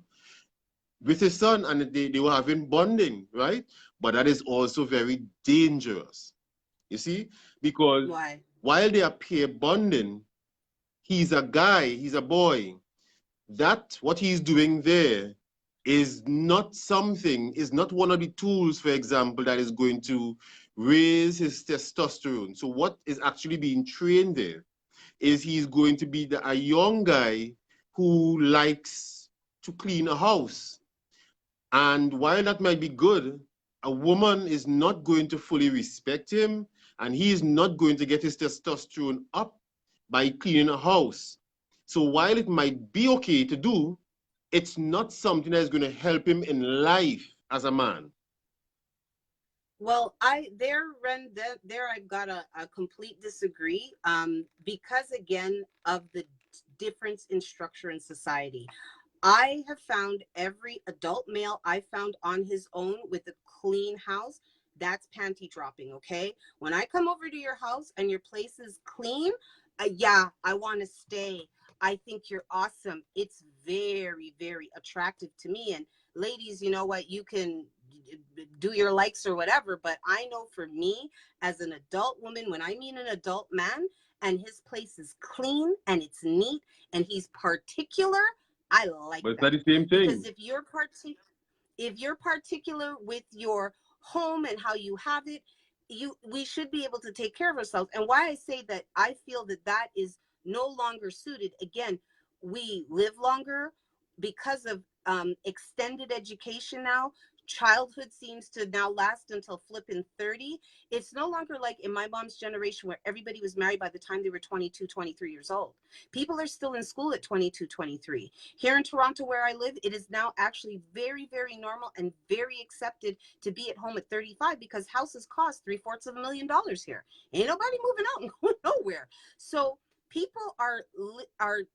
with his son, and they were having bonding, right? But that is also very dangerous, you see? Because while they are peer bonding, he's a guy, he's a boy. What he's doing there is not one of the tools, for example, that is going to raise his testosterone. So what is actually being trained there is he's going to be a young guy who likes to clean a house. And while that might be good, a woman is not going to fully respect him, and he is not going to get his testosterone up by cleaning a house. So while it might be okay to do, it's not something that's going to help him in life as a man. Well, there I've got a complete disagree. Because again of the difference in structure in society. I have found every adult male I found on his own with a clean house. That's panty dropping, okay? When I come over to your house and your place is clean, yeah, I want to stay. I think you're awesome. It's very, very attractive to me. And ladies, you know what? You can do your likes or whatever, but I know for me as an adult woman, when I meet an adult man and his place is clean and it's neat and he's particular, I like But it's that. not the same Because thing. if you're particular with your home and how you have it, we should be able to take care of ourselves. And why I say that I feel that that is no longer suited. Again, we live longer because of extended education now. Childhood seems to now last until flipping 30. It's no longer like in my mom's generation where everybody was married by the time they were 22, 23 years old. People are still in school at 22, 23. Here in Toronto, where I live, it is now actually very, very normal and very accepted to be at home at 35 because houses cost $750,000 here. Ain't nobody moving out and going nowhere. So people are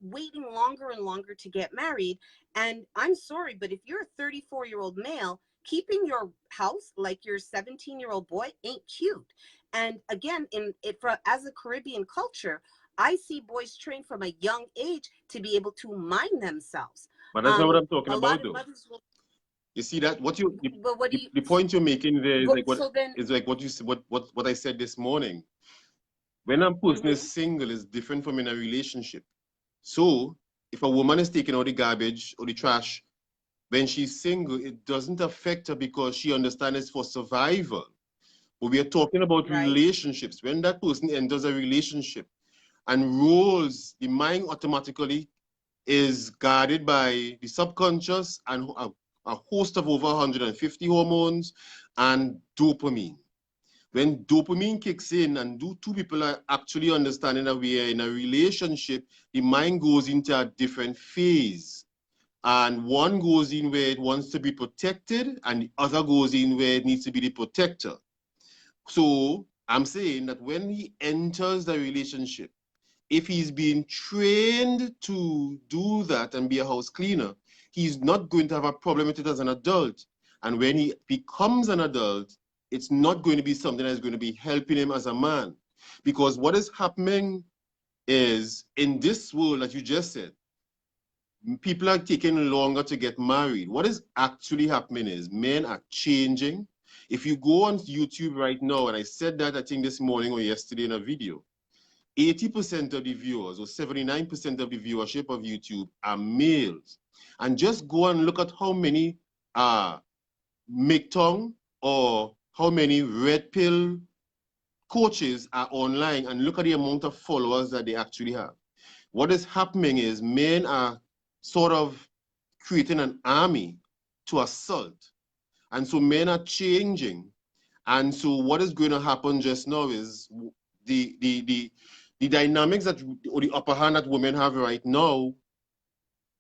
waiting longer and longer to get married. And I'm sorry, but if you're a 34-year-old male, keeping your house like your 17-year-old boy ain't cute. And again, as a Caribbean culture, I see boys trained from a young age to be able to mind themselves. But that's not what I'm talking A lot about, of though. mothers will. You see that But what do you? the point you're making there is like So then, what you what I said this morning. When a person is mm-hmm. single, it's different from in a relationship. So if a woman is taking out the garbage or the trash when she's single, it doesn't affect her because she understands it's for survival. But we are talking about Right. relationships. When that person enters a relationship and roles, the mind automatically is guarded by the subconscious and a host of over 150 hormones and dopamine. When dopamine kicks in and two people are actually understanding that we are in a relationship, the mind goes into a different phase. And one goes in where it wants to be protected, and the other goes in where it needs to be the protector. So I'm saying that when he enters the relationship, if he's being trained to do that and be a house cleaner, he's not going to have a problem with it as an adult. And when he becomes an adult, it's not going to be something that's going to be helping him as a man. Because what is happening is in this world that you just said, people are taking longer to get married. What is actually happening is men are changing. If you go on YouTube right now, and I said that I think this morning or yesterday in a video, 80% of the viewers or 79% of the viewership of YouTube are males. And just go and look at how many MGTOW or how many red pill coaches are online and look at the amount of followers that they actually have. What is happening is men are sort of creating an army to assault. And so men are changing. And so what is going to happen just now is the dynamics that, or the upper hand that women have right now,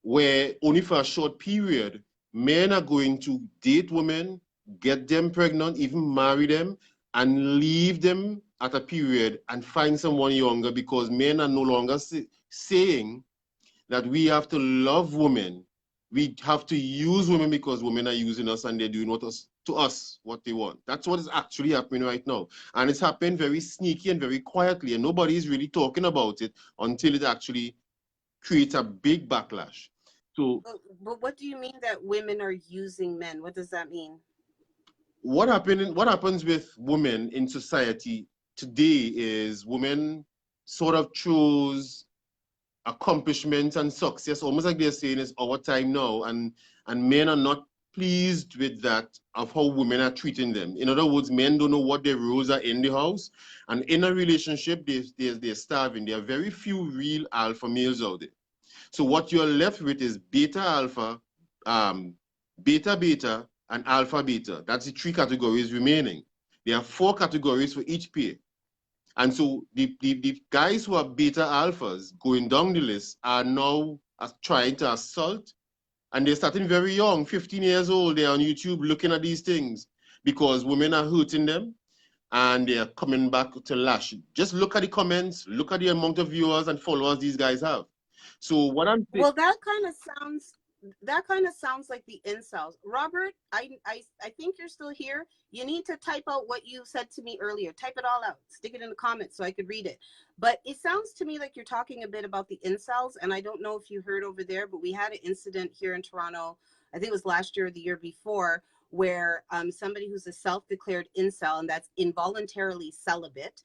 where only for a short period, men are going to date women, get them pregnant, even marry them, and leave them at a period and find someone younger because men are no longer saying that we have to love women. We have to use women because women are using us and they're doing to us what they want. That's what is actually happening right now. And it's happening very sneaky and very quietly, and nobody is really talking about it until it actually creates a big backlash. So But what do you mean that women are using men? What does that mean? what happens with women in society today is women sort of choose accomplishments and success, almost like they're saying it's our time now, and men are not pleased with that of how women are treating them. In other words, men don't know what their roles are in the house, and in a relationship, they're starving. There are very few real alpha males out there. So what you're left with is beta alpha, beta beta, and alpha beta. That's the three categories remaining. There are four categories for each pair. And so the guys who are beta alphas going down the list are now trying to assault And they're starting very young, 15 years old. They're on YouTube looking at these things because women are hurting them and they're coming back to lash. Just look at the comments, look at the amount of viewers and followers these guys have. So what I'm saying... Well, that kind of sounds like the incels. Robert, I think you're still here. You need to type out what you said to me earlier. Type it all out. Stick it in the comments so I could read it. But it sounds to me like you're talking a bit about the incels, and I don't know if you heard over there, but we had an incident here in Toronto, I think it was last year or the year before, where somebody who's a self-declared incel, and that's involuntarily celibate,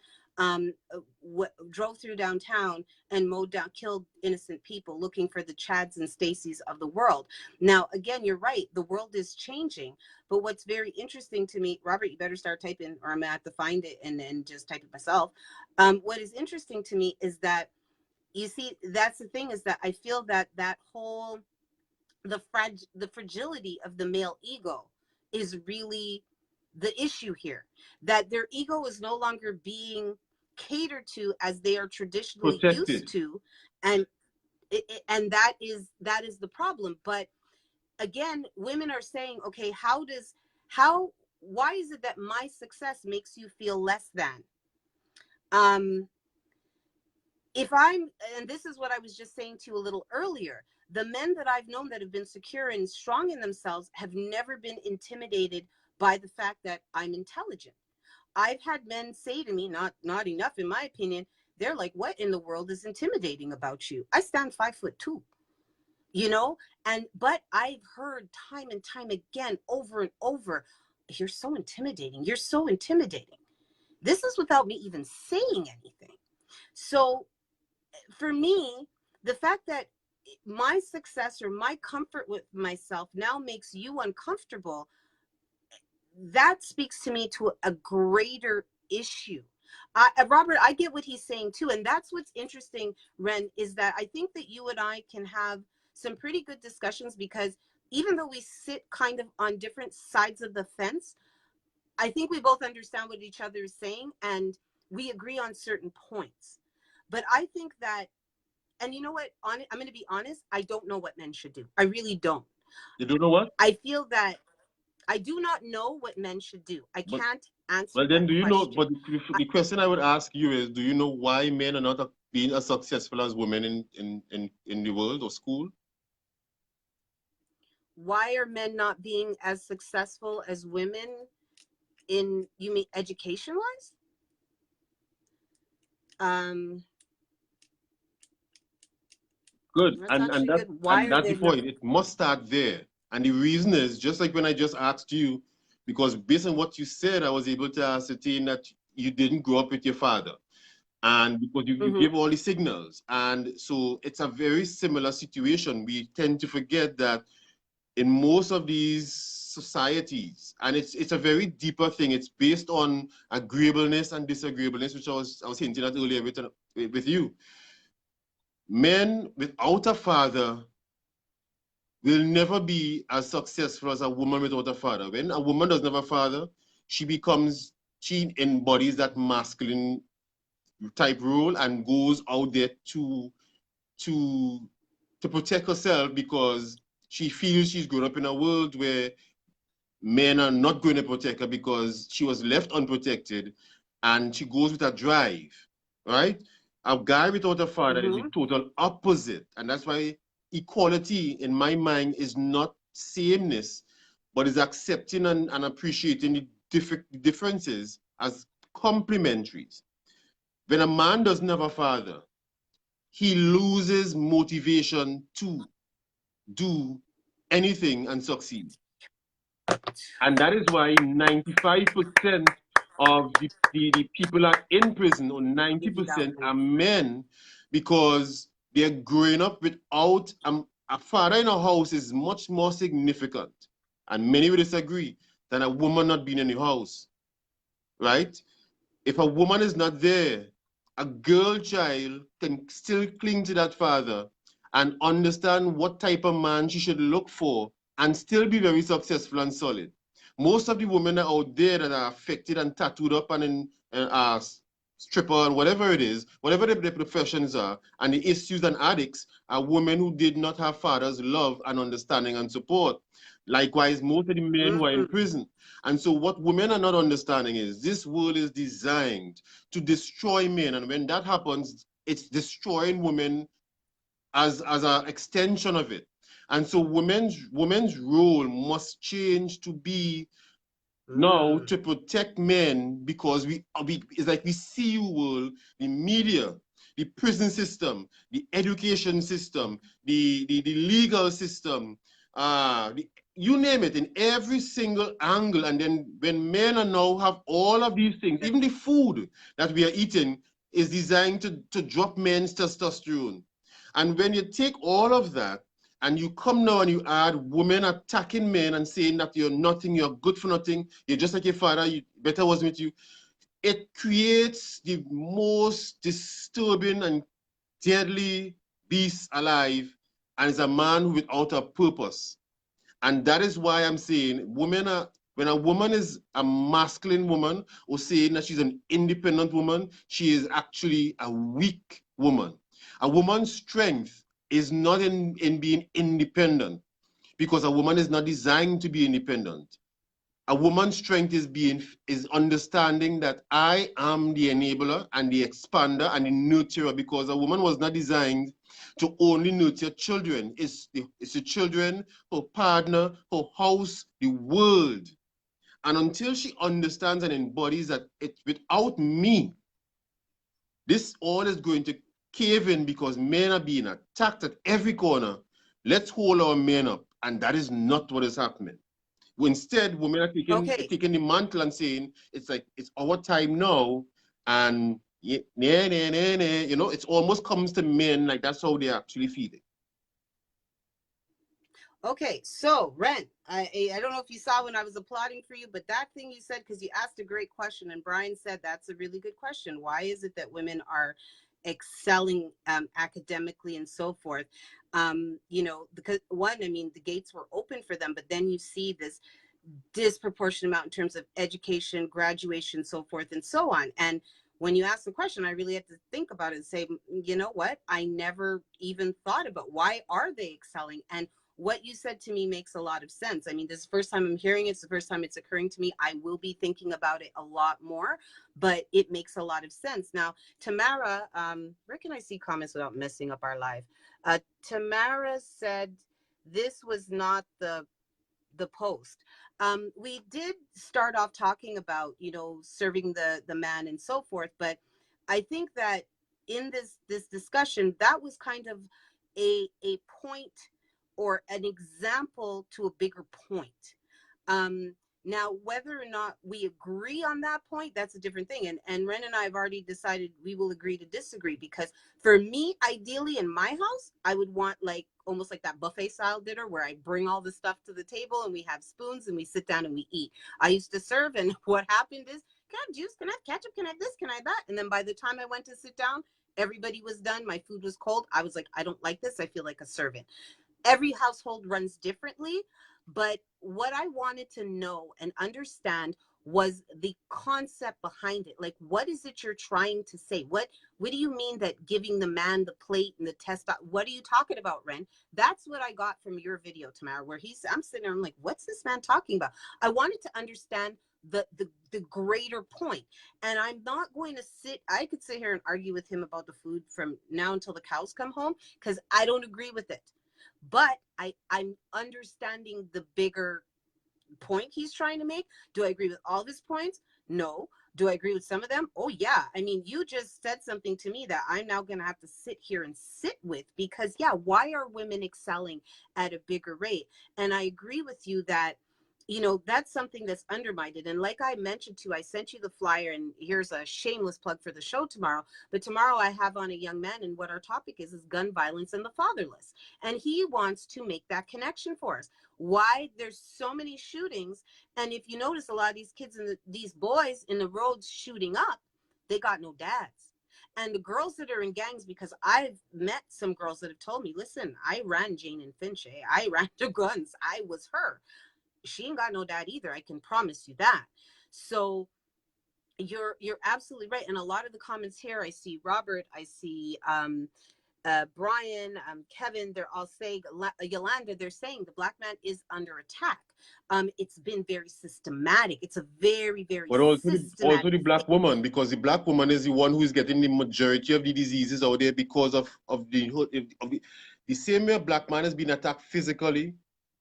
drove through downtown and killed innocent people looking for the Chads and Stacys of the world. Now, again, you're right. The world is changing. But what's very interesting to me, Robert, you better start typing or I'm going to have to find it and then just type it myself. What is interesting to me is that, you see, that's the thing, is that I feel that the fragility of the male ego is really the issue here, that their ego is no longer being catered to as they are traditionally used to, and that is the problem. But again, women are saying, okay, why is it that my success makes you feel less than? And this is what I was just saying to you a little earlier, the men that I've known that have been secure and strong in themselves have never been intimidated by the fact that I'm intelligent. I've had men say to me, not enough in my opinion, they're like, what in the world is intimidating about you? I stand 5'2", you know, but I've heard time and time again, over and over, you're so intimidating. You're so intimidating. This is without me even saying anything. So for me, the fact that my success or my comfort with myself now makes you uncomfortable, that speaks to me to a greater issue. Robert, I get what he's saying too. And that's what's interesting, Ren, is that I think that you and I can have some pretty good discussions, because even though we sit kind of on different sides of the fence, I think we both understand what each other is saying and we agree on certain points. But I think that, and you know what, I'm going to be honest, I don't know what men should do. I really don't. You don't know what? I feel that I do not know what men should do. I can't answer. Well, then, do you know? But the question I would ask you is: do you know why men are not being as successful as women in the world or school? Why are men not being as successful as women in, you mean education wise? Good, and that's the point. It must start there. And the reason is, just like when I just asked you, because based on what you said, I was able to ascertain that you didn't grow up with your father. And because you give all the signals. And so it's a very similar situation. We tend to forget that in most of these societies, and it's a very deeper thing. It's based on agreeableness and disagreeableness, which I was hinting at earlier with you. Men without a father will never be as successful as a woman without a father. When a woman doesn't have a father, she embodies that masculine type role and goes out there to protect herself, because she feels she's grown up in a world where men are not going to protect her because she was left unprotected, and she goes with a drive, right? A guy without a father is the total opposite. And that's why equality, in my mind, is not sameness, but is accepting and appreciating the differences as complementaries. When a man doesn't have a father, he loses motivation to do anything and succeed. And that is why 95% of the people are in prison, or 90% are men, because they're growing up without a father in a house is much more significant, and many will disagree, than a woman not being in the house, right? If a woman is not there, a girl child can still cling to that father and understand what type of man she should look for and still be very successful and solid. Most of the women out there that are affected and tattooed up and are stripper, and whatever it is, whatever the professions are, and the issues and addicts are women who did not have fathers' love and understanding and support. Likewise, most of the men who are in prison. And so what women are not understanding is this world is designed to destroy men. And when that happens, it's destroying women as an extension of it. And so women's role must change to be now to protect men, because we it's like we see world, the media, the prison system, the education system, the legal system, you name it, in every single angle. And then when men are now have all of these things, even the food that we are eating is designed to drop men's testosterone. And when you take all of that and you come now and you add women attacking men and saying that you're nothing, you're good for nothing, you're just like your father, you better wasn't with you, it creates the most disturbing and deadly beast alive, and it's a man without a purpose. And that is why I'm saying women are, when a woman is a masculine woman or saying that she's an independent woman, she is actually a weak woman. A woman's strength is not in being independent, because a woman is not designed to be independent. A woman's strength is understanding that I am the enabler and the expander and the nurturer, because a woman was not designed to only nurture children. It's the children, her partner, her house, the world. And until she understands and embodies that without me, this all is going to cave in, because men are being attacked at every corner. Let's hold our men up. And that is not what is happening. Instead, women are taking the mantle and saying, it's like, it's our time now. And you know, it almost comes to men like that's how they're actually feeling. Okay, so Ren, I don't know if you saw when I was applauding for you, but that thing you said, because you asked a great question, and Brian said that's a really good question. Why is it that women are excelling academically and so forth? You know, because one, I mean, the gates were open for them, but then you see this disproportionate amount in terms of education, graduation, so forth and so on. And when you ask the question, I really have to think about it and say, you know what? I never even thought about why are they excelling? And what you said to me makes a lot of sense. I mean, this is the first time I'm hearing it. It's the first time it's occurring to me. I will be thinking about it a lot more, but it makes a lot of sense. Now, Tamara, where can I see comments without messing up our live? Tamara said this was not the post. We did start off talking about, you know, serving the man and so forth, but I think that in this discussion, that was kind of a point or an example to a bigger point. Now, whether or not we agree on that point, that's a different thing. And Ren and I have already decided we will agree to disagree, because for me, ideally in my house, I would want like almost like that buffet style dinner where I bring all the stuff to the table and we have spoons and we sit down and we eat. I used to serve, and what happened is, can I have juice? Can I have ketchup? Can I have this? Can I have that? And then by the time I went to sit down, everybody was done. My food was cold. I was like, I don't like this. I feel like a servant. Every household runs differently, but what I wanted to know and understand was the concept behind it. Like, what is it you're trying to say? What do you mean that giving the man the plate and the test? What are you talking about, Ren? That's what I got from your video, Tamara, where I'm sitting there, I'm like, what's this man talking about? I wanted to understand the greater point. And I'm not going to I could sit here and argue with him about the food from now until the cows come home, because I don't agree with it. But I'm understanding the bigger point he's trying to make. Do I agree with all of his points? No. Do I agree with some of them? Oh, yeah. I mean, you just said something to me that I'm now going to have to sit here and sit with, because, yeah, why are women excelling at a bigger rate? And I agree with you that, you know, that's something that's undermined. And like I mentioned to, I sent you the flyer, and here's a shameless plug for the show tomorrow. But tomorrow I have on a young man, and what our topic is gun violence and the fatherless. And he wants to make that connection for us. Why there's so many shootings. And if you notice, a lot of these kids and these boys in the roads shooting up, they got no dads. And the girls that are in gangs, because I've met some girls that have told me, listen, I ran Jane and Finch. I ran the guns. I was her. She ain't got no dad either. I can promise you that. So you're absolutely right. And a lot of the comments here, I see Robert, I see Brian, Kevin, they're all saying, Yolanda, they're saying the black man is under attack. It's been very systematic. It's a very, very But also systematic the black thing. woman, because the black woman is the one who is getting the majority of the diseases out there because of the same way a black man has been attacked physically,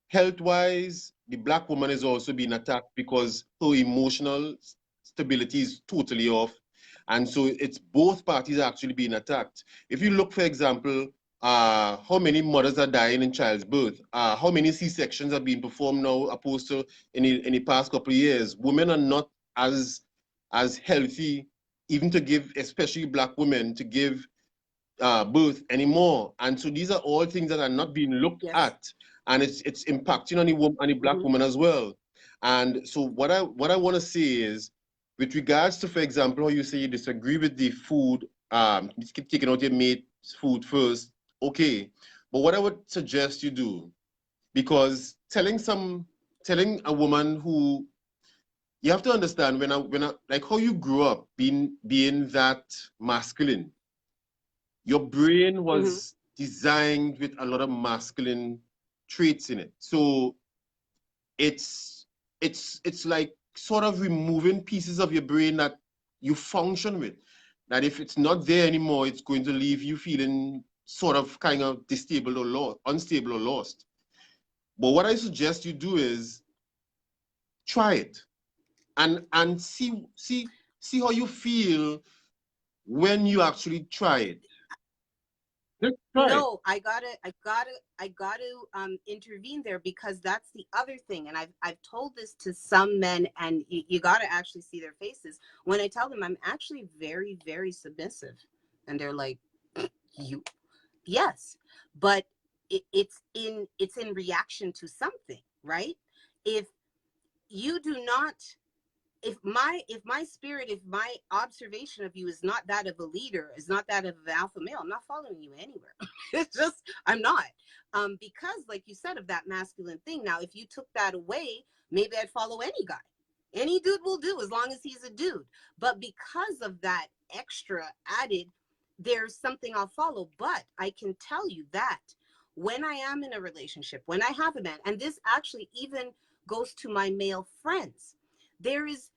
health-wise, the black woman is also being attacked because her emotional stability is totally off. And so it's both parties are actually being attacked. If you look, for example, how many mothers are dying in childbirth, how many C-sections are being performed now opposed to in the past couple of years. Women are not as healthy, even to give, especially black women, to give birth anymore. And so these are all things that are not being looked at, and it's impacting on the black woman as well. And so what I want to say is, with regards to, for example, how you say you disagree with the food, taking out your mate's food first, okay. But what I would suggest you do, because telling a woman who, you have to understand when I like how you grew up being that masculine, your brain was designed with a lot of masculine traits in it. So it's like sort of removing pieces of your brain that you function with, that if it's not there anymore, it's going to leave you feeling sort of kind of unstable or lost. But what I suggest you do is try it and see how you feel when you actually try it. No, I gotta intervene there, because that's the other thing. And I've told this to some men, and you gotta actually see their faces when I tell them I'm actually very, very submissive, and they're like, "You, yes," but it's in reaction to something, right? If you do not, if my spirit, if my observation of you is not that of a leader, is not that of an alpha male, I'm not following you anywhere. It's just, I'm not. Because like you said, of that masculine thing. Now, if you took that away, maybe I'd follow any guy. Any dude will do, as long as he's a dude. But because of that extra added, there's something I'll follow. But I can tell you that when I am in a relationship, when I have a man, and this actually even goes to my male friends, there is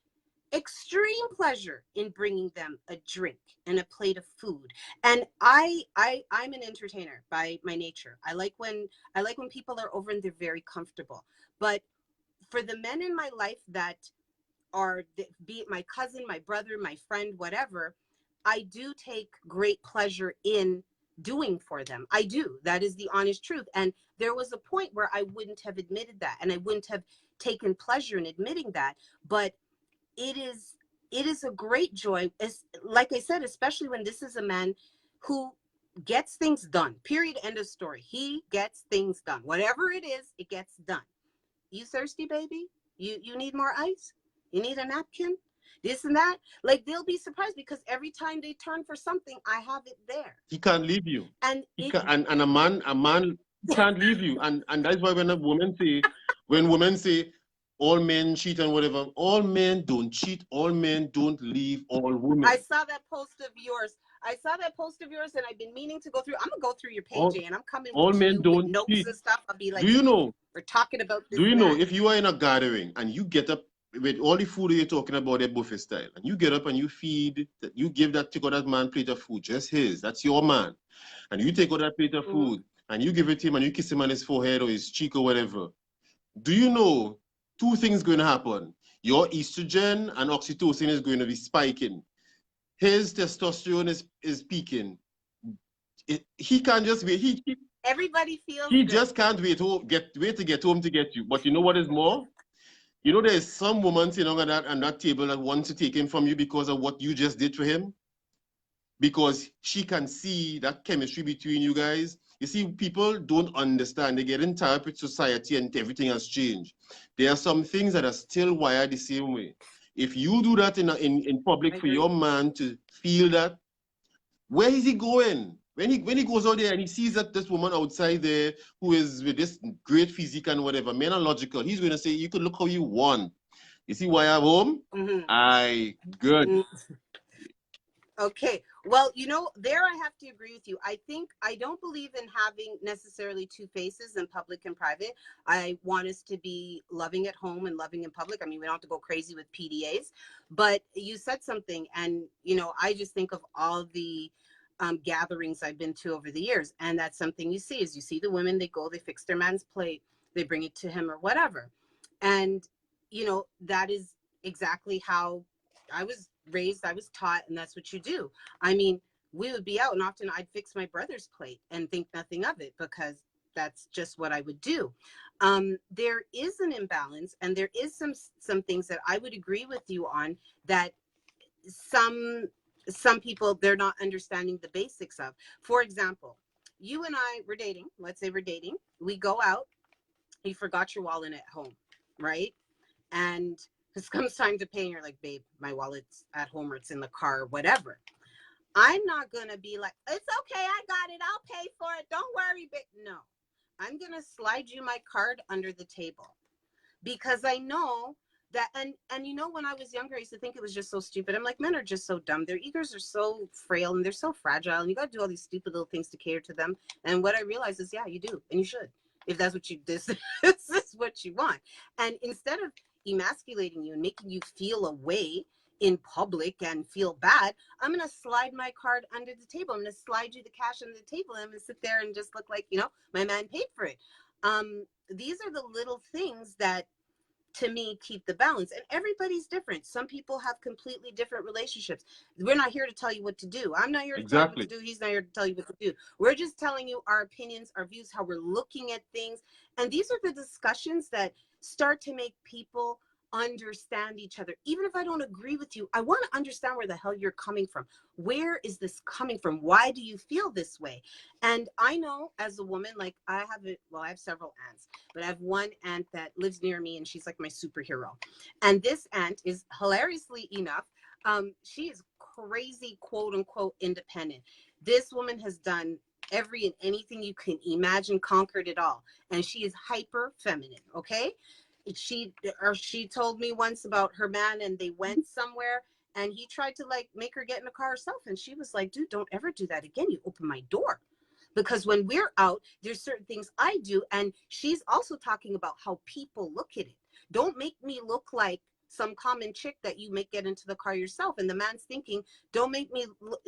extreme pleasure in bringing them a drink and a plate of food. And I'm an entertainer by my nature. I like when people are over and they're very comfortable. But for the men in my life that are, be it my cousin, my brother, my friend, whatever, I do take great pleasure in doing for them. I do. That is the honest truth. And there was a point where I wouldn't have admitted that, and I wouldn't have taken pleasure in admitting that. But it is a great joy, as like I said, especially when this is a man who gets things done, period, end of story. He gets things done. Whatever it is, it gets done. You thirsty, baby? You need more ice? You need a napkin? This and that? Like, they'll be surprised, because every time they turn for something, I have it there. He can't leave you. And and a man can't leave you. And that's why when women say all men cheat and whatever, all men don't cheat, all men don't leave all women. I saw that post of yours. And I've been meaning to go through. I'm gonna go through your page, and I'm coming all with men you don't with notes cheat. and stuff. I'll be like, do you know we're talking about this. Do you know, if you are in a gathering and you get up with all the food you're talking about, at buffet style, and you get up and you feed, you take out that man plate of food, just his, that's your man, and you take out that plate of food and you give it to him and you kiss him on his forehead or his cheek or whatever, do you know two things going to happen? Your estrogen and oxytocin is going to be spiking. His testosterone is peaking. He can't just wait. Everybody feels he good. Just can't wait to get home to get you. But you know what is more? You know, there's some woman sitting on that table that wants to take him from you because of what you just did for him. Because she can see that chemistry between you guys. You see, people don't understand. They get tired with society and everything has changed. There are some things that are still wired the same way. If you do that in public for your man to feel that, where is he going? When he goes out there and he sees that this woman outside there who is with this great physique and whatever, men are logical. He's going to say, you can look how you want. You see why I'm home? I good. Okay. Well, there I have to agree with you. I don't believe in having necessarily two faces in public and private. I want us to be loving at home and loving in public. I mean, we don't have to go crazy with PDAs, but you said something, and I just think of all the gatherings I've been to over the years, and that's something you see is you see the women, they go, they fix their man's plate, they bring it to him or whatever, and that is exactly how I was raised, I was taught, and that's what you do. I mean, we would be out, and often I'd fix my brother's plate and think nothing of it because that's just what I would do. There is an imbalance, and there is some things that I would agree with you on that some people, they're not understanding the basics of. For example, you and I were dating. Let's say we're dating. We go out. You forgot your wallet at home, right? And it comes time to pay, and you're like, babe, my wallet's at home or it's in the car or whatever. I'm not going to be like, it's okay, I got it, I'll pay for it, don't worry, babe. No, I'm going to slide you my card under the table because I know that, and when I was younger, I used to think it was just so stupid. I'm like, men are just so dumb. Their egos are so frail and they're so fragile, and you got to do all these stupid little things to cater to them. And what I realized is, yeah, you do, and you should, if that's what this is what you want. And instead of emasculating you and making you feel a way in public and feel bad, I'm going to slide my card under the table. I'm going to slide you the cash under the table. I'm going to sit there and just look like, my man paid for it. These are the little things that, to me, keep the balance. And everybody's different. Some people have completely different relationships. We're not here to tell you what to do. I'm not here to tell you what to do. He's not here to tell you what to do. We're just telling you our opinions, our views, how we're looking at things. And these are the discussions that start to make people understand each other. Even if I don't agree with you, I want to understand where the hell you're coming from. Where is this coming from? Why do you feel this way? And I know as a woman, like I have several aunts, but I have one aunt that lives near me and she's like my superhero. And this aunt is, hilariously enough, she is crazy, quote unquote, independent. This woman has done every and anything you can imagine, conquered it all. And she is hyper feminine. Okay. She told me once about her man, and they went somewhere and he tried to like make her get in a car herself. And she was like, dude, don't ever do that again. You open my door. Because when we're out, there's certain things I do. And she's also talking about how people look at it. Don't make me look like some common chick that you make get into the car yourself. And the man's thinking, don't make me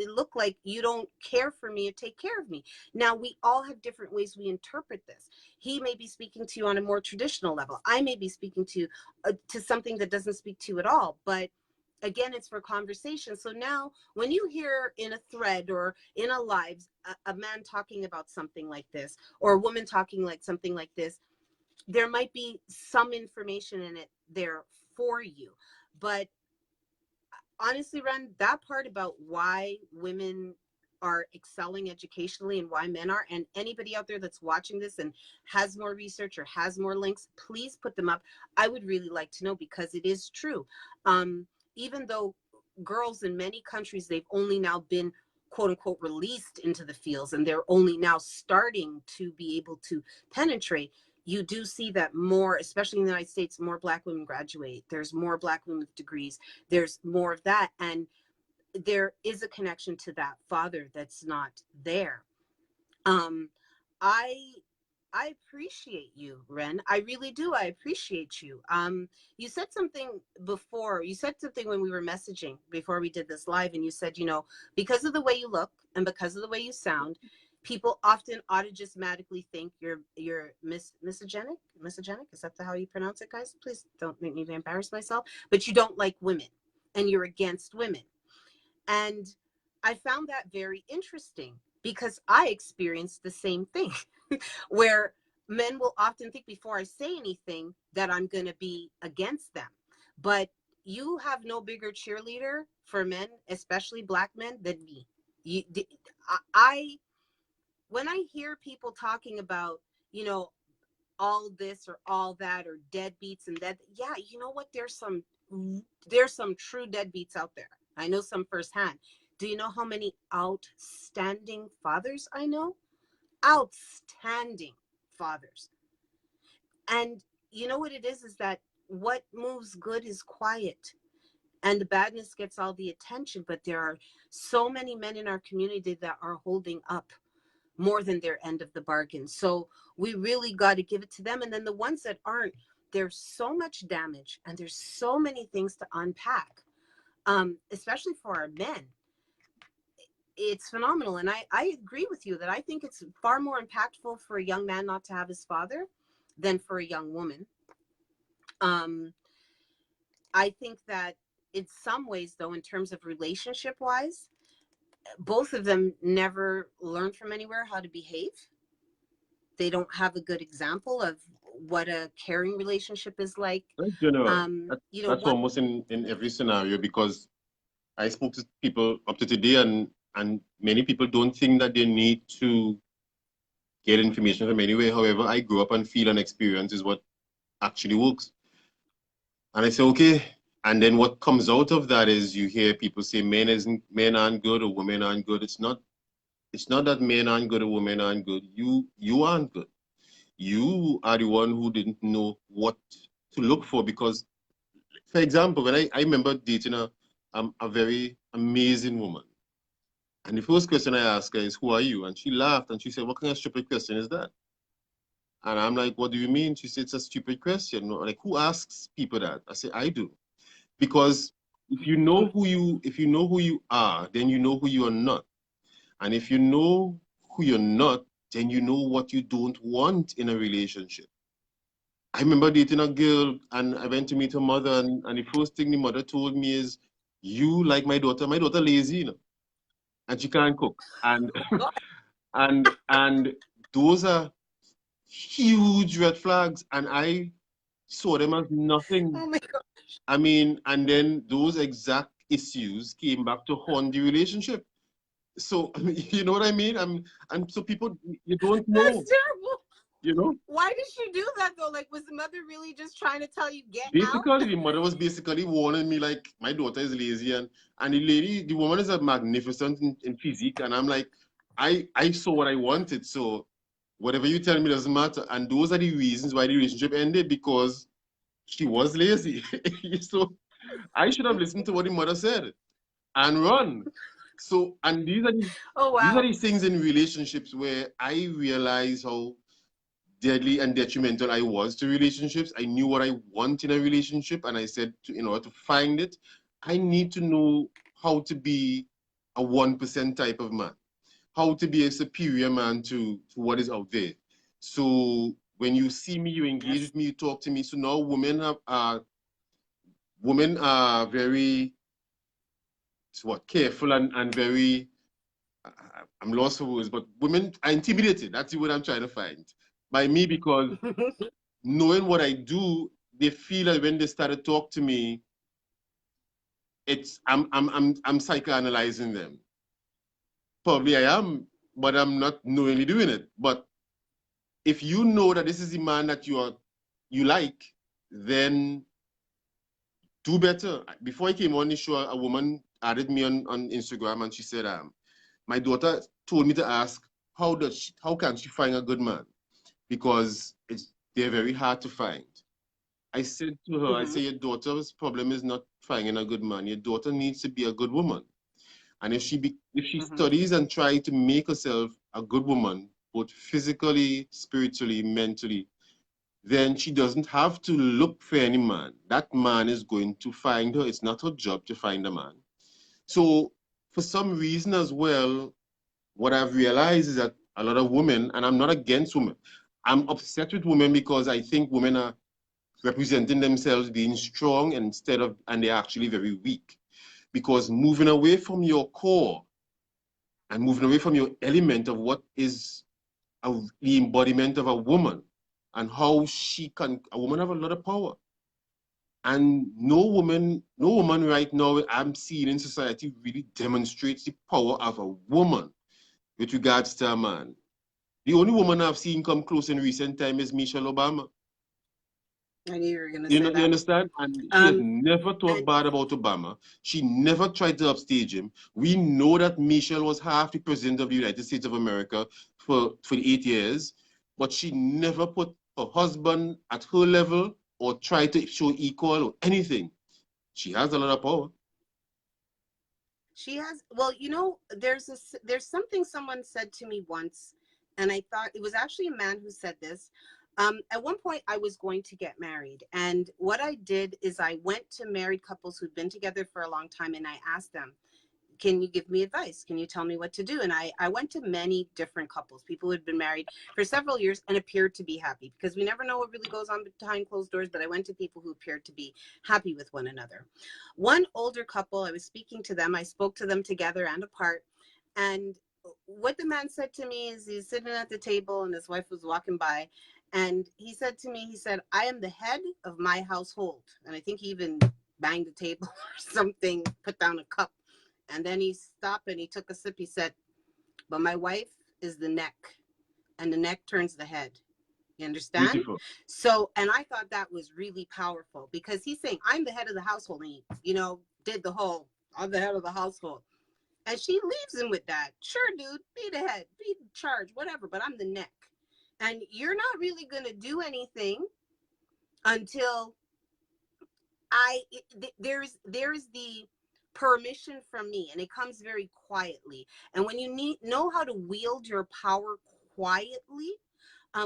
look like you don't care for me or take care of me. Now, we all have different ways we interpret this. He may be speaking to you on a more traditional level. I may be speaking to something that doesn't speak to you at all. But again, it's for conversation. So now when you hear in a thread or in a live a man talking about something like this, or a woman talking like something like this, there might be some information in it there for you. But honestly, Ren, that part about why women are excelling educationally and why men are, and anybody out there that's watching this and has more research or has more links, please put them up. I would really like to know, because it is true. Even though girls in many countries, they've only now been quote unquote released into the fields and they're only now starting to be able to penetrate, you do see that more, especially in the United States, more Black women graduate. There's more Black women with degrees. There's more of that. And there is a connection to that father that's not there. I appreciate you, Ren. I really do. I appreciate you. You said something before. You said something when we were messaging before we did this live, and you said, because of the way you look and because of the way you sound, people often automatically think you're misogenic. Misogenic, is that how you pronounce it, guys? Please don't make me embarrass myself. But you don't like women, and you're against women. And I found that very interesting because I experienced the same thing where men will often think before I say anything that I'm going to be against them. But you have no bigger cheerleader for men, especially Black men, than me. When I hear people talking about, all this or all that or deadbeats and that, yeah, you know what? There's some true deadbeats out there. I know some firsthand. Do you know how many outstanding fathers I know? Outstanding fathers. And you know what it is that what moves good is quiet, and the badness gets all the attention. But there are so many men in our community that are holding up more than their end of the bargain. So we really got to give it to them. And then the ones that aren't, there's so much damage and there's so many things to unpack, especially for our men. It's phenomenal. And I agree with you that I think it's far more impactful for a young man not to have his father than for a young woman. Um, I think that in some ways, though, in terms of relationship wise, both of them never learned from anywhere how to behave. They don't have a good example of what a caring relationship is like. That's general. That's One. almost in every scenario, because I spoke to people up to today, and many people don't think that they need to get information from anywhere. However, I grew up and feel and experience is what actually works. And I say, okay. And then what comes out of that is you hear people say men aren't good or women aren't good. It's not that men aren't good or women aren't good. You aren't good. You are the one who didn't know what to look for. Because, for example, when I remember dating a very amazing woman. And the first question I asked her is, who are you? And she laughed and she said, what kind of stupid question is that? And I'm like, what do you mean? She said, it's a stupid question. Like, who asks people that? I say, I do. Because if you know who you are, then you know who you are not. And if you know who you're not, then you know what you don't want in a relationship. I remember dating a girl, and I went to meet her mother, and the first thing the mother told me is, you like my daughter lazy, and she can't cook. And and those are huge red flags, and I saw them as nothing. Oh my God. I mean, and then those exact issues came back to haunt the relationship. So you know what I mean? And so people, you don't know, That's terrible. you know. Why did she do that though? Like, was the mother really just trying to tell you get out? Basically, the mother was basically warning me, like, my daughter is lazy, and the woman is a magnificent in physique, and I'm like, I saw what I wanted, so whatever you tell me doesn't matter. And those are the reasons why the relationship ended, because she was lazy. So I should have listened to what the mother said and run. So, and Oh these are wow. these things in relationships where I realize how deadly and detrimental I was to relationships. I knew what I want in a relationship, and I said, in order to find it, I need to know how to be a 1% type of man, how to be a superior man to what is out there. So when you see me, you engage Yes. with me, you talk to me. So now women are very careful and very, I'm lost for words, but women are intimidated. That's the word I'm trying to find by me, because knowing what I do, they feel that when they start to talk to me, I'm psychoanalyzing them. Probably I am, but I'm not knowingly doing it. But if you know that this is the man that you like, then do better. Before I came on the show, a woman added me on Instagram, and she said, my daughter told me to ask, how can she find a good man? Because they're very hard to find. I said to her, I say, your daughter's problem is not finding a good man. Your daughter needs to be a good woman. And if she studies and tries to make herself a good woman, both physically, spiritually, mentally, then she doesn't have to look for any man. That man is going to find her. It's not her job to find a man. So for some reason as well, what I've realized is that a lot of women, and I'm not against women, I'm upset with women because I think women are representing themselves being strong and they're actually very weak. Because moving away from your core and moving away from your element of what is the embodiment of a woman, and how a woman have a lot of power. And no woman right now I'm seeing in society really demonstrates the power of a woman with regards to a man. The only woman I've seen come close in recent time is Michelle Obama. I knew you were gonna say You that. understand? And she has never talked bad about Obama. She never tried to upstage him. We know that Michelle was half the president of the United States of America for the 8 years, but she never put her husband at her level, or try to show equal or anything, she has a lot of power. She has, well, you know, there's something someone said to me once, and I thought it was actually a man who said this. At one point, I was going to get married, and what I did is I went to married couples who'd been together for a long time, and I asked them, can you give me advice? Can you tell me what to do? And I went to many different couples, people who had been married for several years and appeared to be happy, because we never know what really goes on behind closed doors. But I went to people who appeared to be happy with one another. One older couple, I was speaking to them. I spoke to them together and apart. And what the man said to me is, he's sitting at the table and his wife was walking by. And he said to me, he said, I am the head of my household. And I think he even banged the table or something, put down a cup. And then he stopped and he took a sip. He said, but my wife is the neck, and the neck turns the head. You understand? Beautiful. So, and I thought that was really powerful, because he's saying, I'm the head of the household. And he, you know, did the whole, I'm the head of the household. And she leaves him with that. Sure, dude, be the head, be in charge, whatever, but I'm the neck. And you're not really going to do anything until there's the permission from me, and it comes very quietly. And when you know how to wield your power quietly,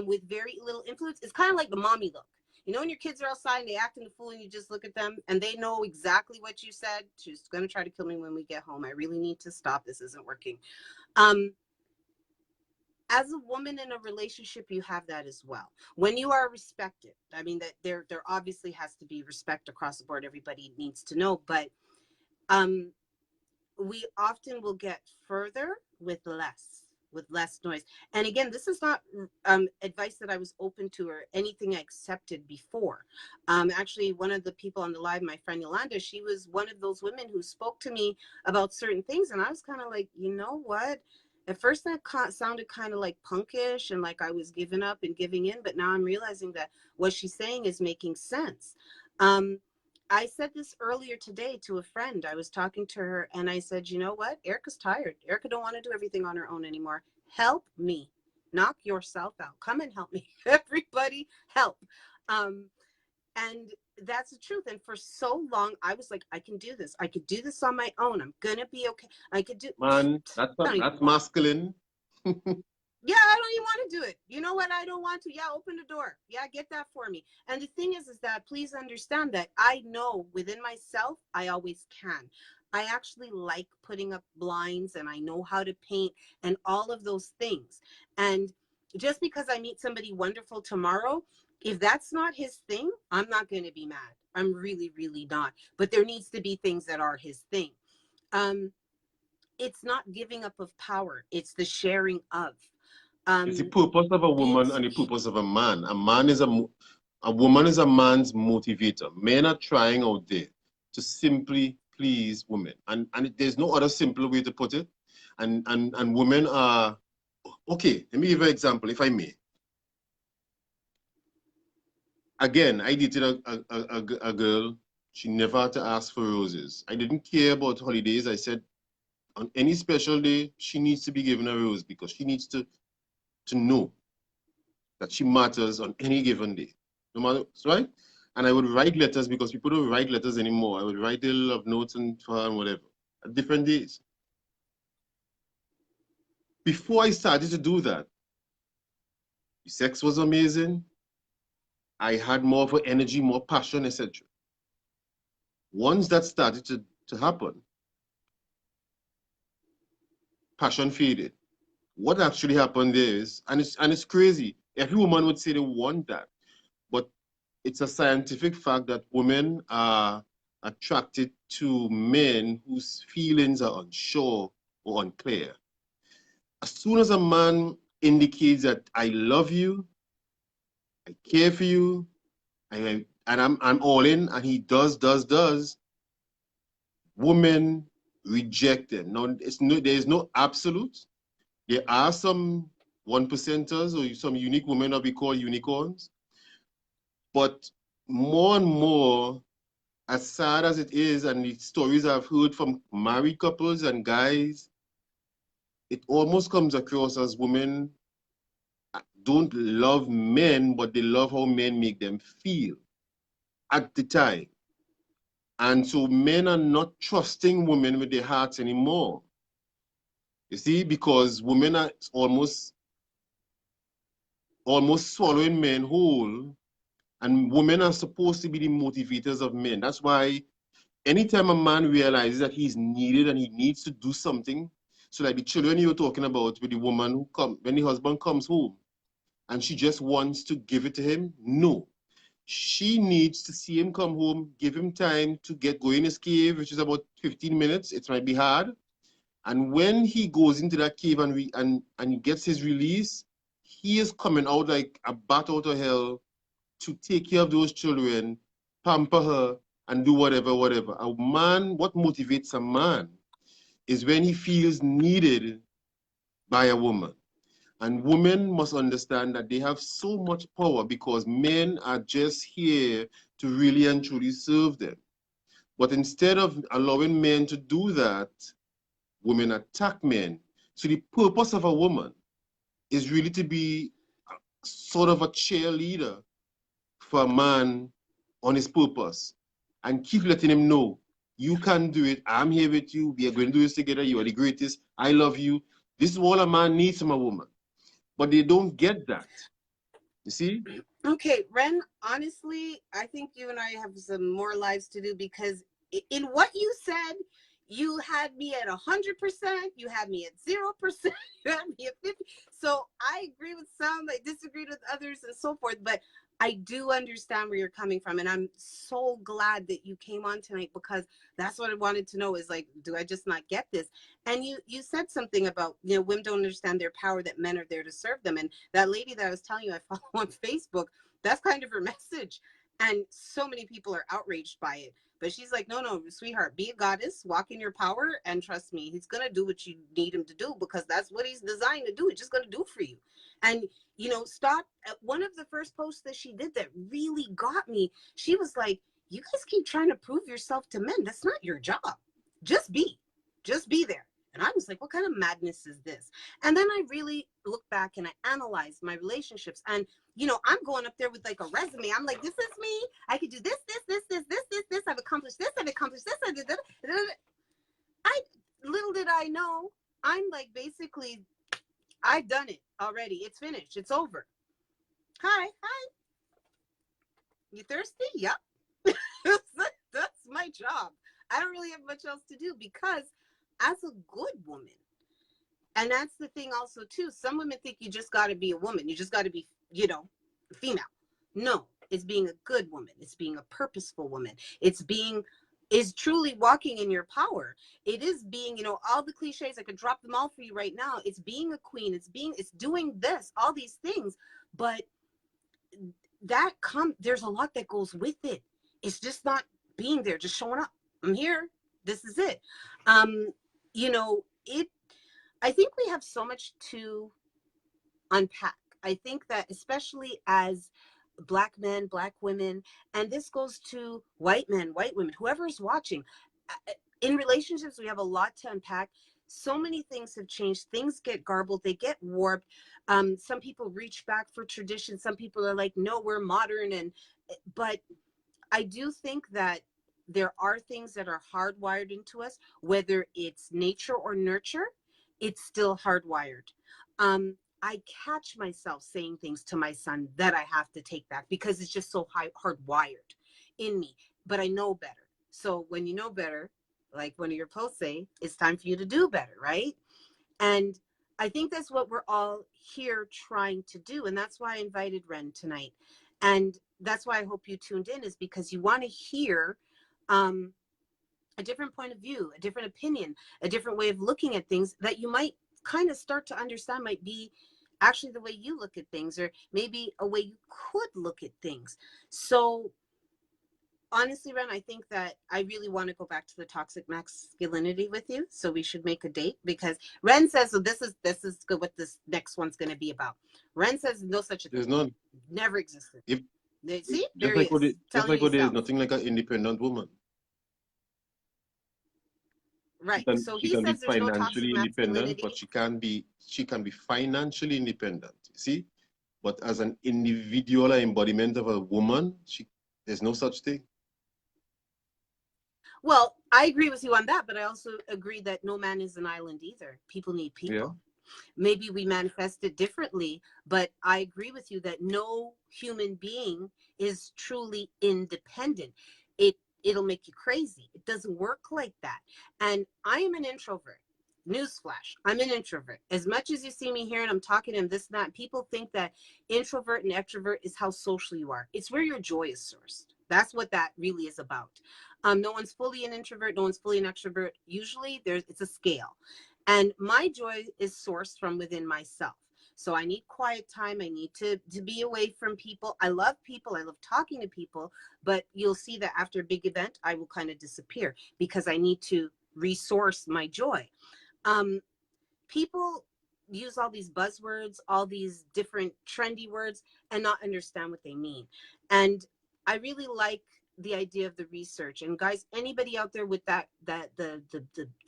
with very little influence, it's kind of like the mommy look. You know, when your kids are outside and they acting the fool and you just look at them and they know exactly what you said. She's going to try to kill me when we get home. I really need to stop. This isn't working. As a woman in a relationship, you have that as well. When you are respected, I mean, that there obviously has to be respect across the board. Everybody needs to know, but we often will get further with less noise. And again, this is not advice that I was open to or anything I accepted before. Actually, one of the people on the live, my friend Yolanda, she was one of those women who spoke to me about certain things. And I was kind of like, you know what? At first that sounded kind of like punkish and like I was giving up and giving in. But now I'm realizing that what she's saying is making sense. I said this earlier today to a friend. I was talking to her and I said, you know what? Erica's tired. Erica don't want to do everything on her own anymore. Help me. Knock yourself out. Come and help me. Everybody help. And that's the truth. And for so long, I was like, I can do this. I could do this on my own. I'm going to be okay. I could do. Man, that's masculine. Yeah, I don't even want to do it. You know what? I don't want to. Yeah, open the door. Yeah, get that for me. And the thing is that please understand that I know within myself, I always can. I actually like putting up blinds and I know how to paint and all of those things. And just because I meet somebody wonderful tomorrow, if that's not his thing, I'm not going to be mad. I'm really, really not. But there needs to be things that are his thing. It's not giving up of power. It's the sharing of. It's the purpose of a woman and the purpose of a man. A woman is a man's motivator. Men are trying out there to simply please women. And there's no other simple way to put it. And women are, okay, let me give you an example, if I may. Again, I dated a girl. She never had to ask for roses. I didn't care about holidays. I said, on any special day, she needs to be given a rose because she needs to know that she matters on any given day. No matter, right? And I would write letters because people don't write letters anymore. I would write a love notes and for her and whatever at different days. Before I started to do that, sex was amazing. I had more of an energy, more passion, etc. Once that started to happen, passion faded. What actually happened is, and it's crazy, every woman would say they want that, but it's a scientific fact that women are attracted to men whose feelings are unsure or unclear. As soon as a man indicates that I love you, I care for you, and I'm all in, and he does, women reject him. Now, there is no absolute. There are some 1%ers or some unique women that we call unicorns. But more and more, as sad as it is, and the stories I've heard from married couples and guys, it almost comes across as women don't love men, but they love how men make them feel. at the time. And so men are not trusting women with their hearts anymore. You see, because women are almost swallowing men whole, and women are supposed to be the motivators of men. That's why anytime a man realizes that he's needed and he needs to do something, so like the children you're talking about with the woman who when the husband comes home and she just wants to give it to him, no. She needs to see him come home, give him time to go in his cave, which is about 15 minutes. It might be hard. And when he goes into that cave and he gets his release, he is coming out like a bat out of hell to take care of those children, pamper her, and do whatever. A man, what motivates a man is when he feels needed by a woman. And women must understand that they have so much power because men are just here to really and truly serve them. But instead of allowing men to do that, women attack men. So the purpose of a woman is really to be sort of a cheerleader for a man on his purpose and keep letting him know, you can do it, I'm here with you, we are going to do this together, you are the greatest, I love you. This is all a man needs from a woman. But they don't get that. You see? Okay, Ren, honestly, I think you and I have some more lives to do because in what you said, you had me at 100%, you had me at 0%, you had me at 50. So I agree with some, I disagreed with others and so forth, but I do understand where you're coming from. And I'm so glad that you came on tonight because that's what I wanted to know is like, do I just not get this? And you said something about, you know, women don't understand their power, that men are there to serve them. And that lady that I was telling you I follow on Facebook, that's kind of her message. And so many people are outraged by it. But she's like, no, sweetheart, be a goddess, walk in your power, and trust me, he's going to do what you need him to do because that's what he's designed to do. He's just going to do for you. And, you know, stop. One of the first posts that she did that really got me, she was like, you guys keep trying to prove yourself to men. That's not your job. Just be there. And I was like, what kind of madness is this? And then I really looked back and I analyzed my relationships. And, you know, I'm going up there with like a resume. I'm like, this is me. I could do this. I've accomplished this. I've accomplished this. I did that. Little did I know, I'm like, basically, I've done it already. It's finished. It's over. Hi. You thirsty? Yep. That's my job. I don't really have much else to do because as a good woman, and that's the thing also too, some women think you just got to be a woman. You just got to be, you know, female. No, it's being a good woman. It's being a purposeful woman. It's truly walking in your power. It is being, you know, all the cliches, I could drop them all for you right now. It's being a queen. It's doing this, all these things. But there's a lot that goes with it. It's just not being there, just showing up. I'm here. This is it. You know, I think we have so much to unpack. I think that especially as Black men, Black women, and this goes to white men, white women, whoever's watching, in relationships, we have a lot to unpack. So many things have changed. Things get garbled. They get warped. Some people reach back for tradition. Some people are like, no, we're modern. But I do think that there are things that are hardwired into us, whether it's nature or nurture, it's still hardwired. I catch myself saying things to my son that I have to take back because it's just so hardwired in me, but I know better. So when you know better, like one of your posts say, it's time for you to do better, right? And I think that's what we're all here trying to do. And that's why I invited Ren tonight. And that's why I hope you tuned in, is because you want to hear a different point of view, a different opinion, a different way of looking at things that you might kind of start to understand might be actually the way you look at things, or maybe a way you could look at things. So honestly, Ren, I think that I really want to go back to the toxic masculinity with you. So we should make a date, because Ren says, so this is good what this next one's going to be about. Ren says no such a thing. There's none. Never existed. See, just like what there's nothing like an independent woman. Right. So she he can says be there's no financially toxic independent, masculinity. but she can be financially independent. See, but as an individual embodiment of a woman, There's no such thing. Well, I agree with you on that, but I also agree that no man is an island either. People need people. Yeah. Maybe we manifest it differently, but I agree with you that no human being is truly independent. It'll make you crazy. It doesn't work like that. And I am an introvert. Newsflash, I'm an introvert. As much as you see me here and I'm talking to this and that, people think that introvert and extrovert is how social you are. It's where your joy is sourced. That's what that really is about. No one's fully an introvert, no one's fully an extrovert. Usually it's a scale. And my joy is sourced from within myself. So I need quiet time. I need to be away from people. I love people. I love talking to people. But you'll see that after a big event, I will kind of disappear because I need to resource my joy. People use all these buzzwords, all these different trendy words, and not understand what they mean. And I really like the idea of the research. And guys, anybody out there with the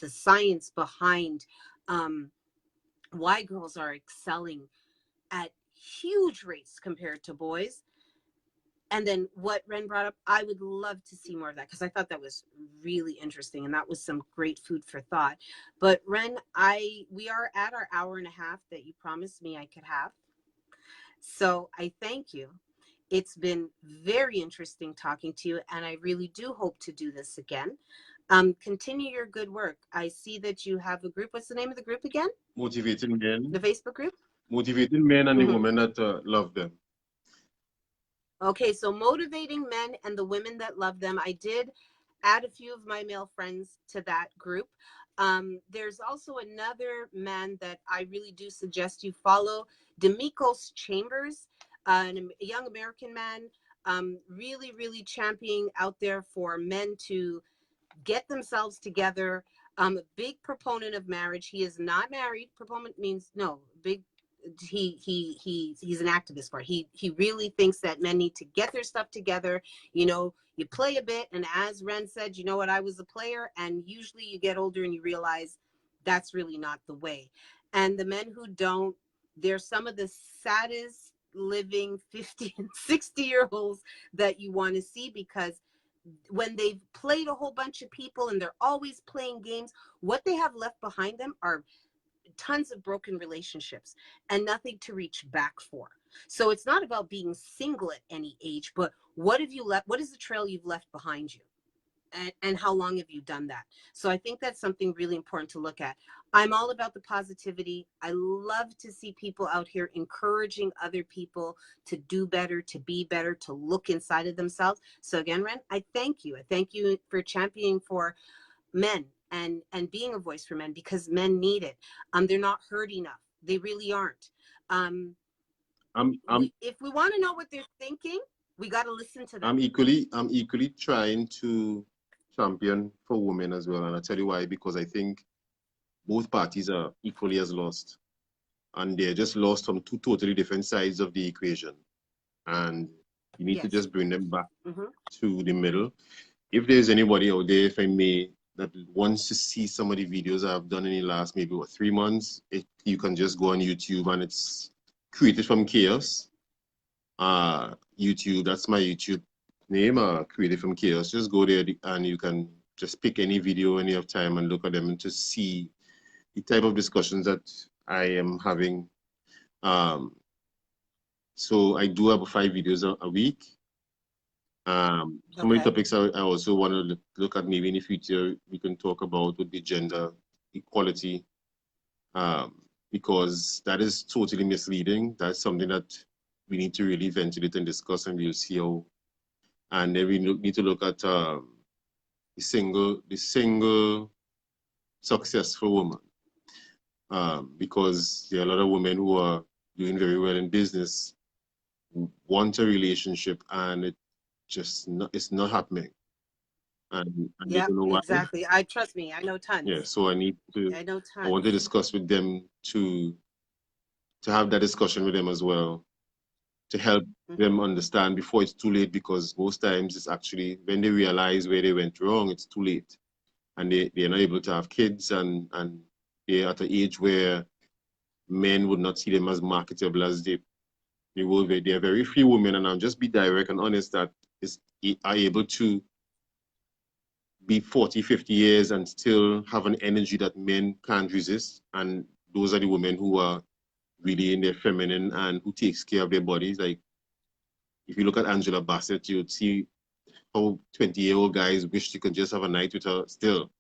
science behind why girls are excelling at huge rates compared to boys. And then what Ren brought up, I would love to see more of that because I thought that was really interesting and that was some great food for thought. But Ren, we are at our hour and a half that you promised me I could have. So I thank you. It's been very interesting talking to you, and I really do hope to do this again. Continue your good work. I see that you have a group. What's the name of the group again? Motivating men. The Facebook group? Motivating men and the women that love them. Okay, so motivating men and the women that love them. I did add a few of my male friends to that group. There's also another man that I really do suggest you follow, Demikos Chambers, a young American man, really, really championing out there for men to get themselves together. A big proponent of marriage. He is not married. Proponent means no, big. He's an activist for it. He really thinks that men need to get their stuff together. You know, you play a bit, and as Ren said, you know what, I was a player, and usually you get older and you realize that's really not the way. And the men who don't, they're some of the saddest living 50 and 60-year-olds that you want to see, because when they've played a whole bunch of people and they're always playing games, what they have left behind them are tons of broken relationships and nothing to reach back for. So it's not about being single at any age, but what have you left? What is the trail you've left behind you? And how long have you done that? So I think that's something really important to look at. I'm all about the positivity. I love to see people out here encouraging other people to do better, to be better, to look inside of themselves. So again, Ren, I thank you. I thank you for championing for men and being a voice for men, because men need it. They're not heard enough. They really aren't. If we want to know what they're thinking, we got to listen to them. I'm equally trying to champion for women as well, and I'll tell you why. Because I think both parties are equally as lost, and they're just lost from two totally different sides of the equation, and you need to just bring them back to the middle. If there's anybody out there, if I may, that wants to see some of the videos I've done in the last maybe 3 months, you can just go on YouTube, and it's Created from Chaos. YouTube, that's my YouTube name, Created from Chaos. Just go there and you can just pick any video when you have time and look at them and just see the type of discussions that I am having. So I do have 5 videos a week. Some of the topics I also want to look at maybe in the future we can talk about would be gender equality, because that is totally misleading. That's something that we need to really ventilate and discuss, and we'll see how. And then we need to look at the single successful woman, because there are a lot of women who are doing very well in business, want a relationship, and it's not happening. And yeah, they don't know why. Exactly. Trust me, I know tons. Yeah, so I want to discuss with them to have that discussion with them as well, to help them understand before it's too late, because most times it's actually when they realize where they went wrong, it's too late. And they're not able to have kids, and they're at an age where men would not see them as marketable as they will be. There are very few women, and I'll just be direct and honest, that are able to be 40, 50 years and still have an energy that men can't resist. And those are the women who are really in their feminine and who takes care of their bodies. Like, if you look at Angela Bassett, you'd see how 20-year-old guys wish you could just have a night with her still.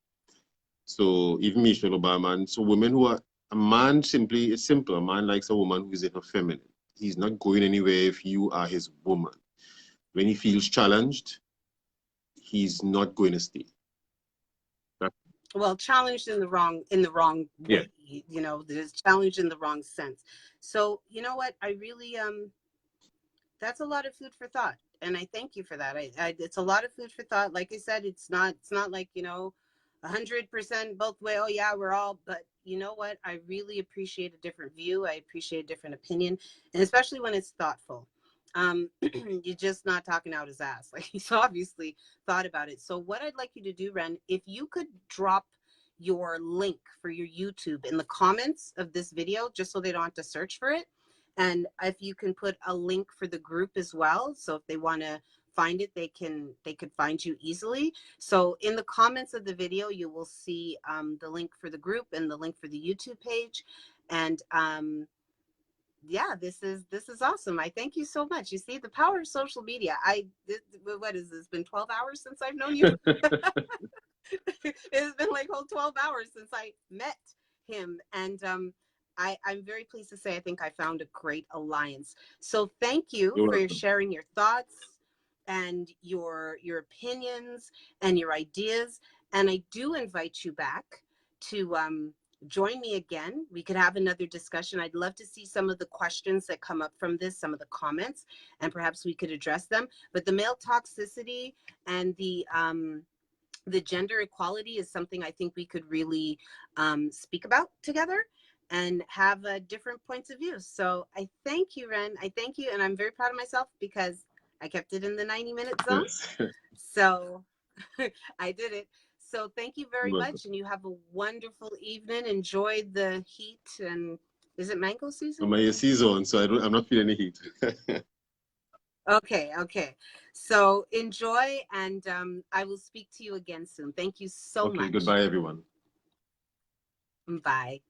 So even Michelle Obama, and so women who are, a man simply, it's simple. A man likes a woman who's in her feminine. He's not going anywhere if you are his woman. When he feels challenged, he's not going to stay. Well, challenged in the wrong way. Yeah. You know, there's challenged in the wrong sense. So you know what? I really that's a lot of food for thought, and I thank you for that. It's a lot of food for thought. Like I said, it's not like, you know, 100% both way. Oh yeah, we're all. But you know what? I really appreciate a different view. I appreciate a different opinion, and especially when it's thoughtful. You're just not talking out his ass. Like, he's obviously thought about it. So what I'd like you to do, Ren, if you could drop your link for your YouTube in the comments of this video, just so they don't have to search for it. And if you can put a link for the group as well, so if they want to find it, they could find you easily. So in the comments of the video, you will see the link for the group and the link for the YouTube page. And yeah, this is awesome. I thank you so much. You see the power of social media. What is this? It's been 12 hours since I've known you. It's been like whole 12 hours since I met him. And I'm very pleased to say I think I found a great alliance. So thank you for sharing your thoughts and your opinions and your ideas. And I do invite you back to join me again. We could have another discussion. I'd love to see some of the questions that come up from this, some of the comments, and perhaps we could address them. But the male toxicity and the gender equality is something I think we could really speak about together and have different points of view. So I thank you, Ren. I thank you. And I'm very proud of myself because I kept it in the 90-minute zone. Yes. So I did it. So thank you very much. And you have a wonderful evening. Enjoy the heat. And is it mango season? I'm a season, so I'm not feeling any heat. Okay. So enjoy, and I will speak to you again soon. Thank you so much. Goodbye, everyone. Bye.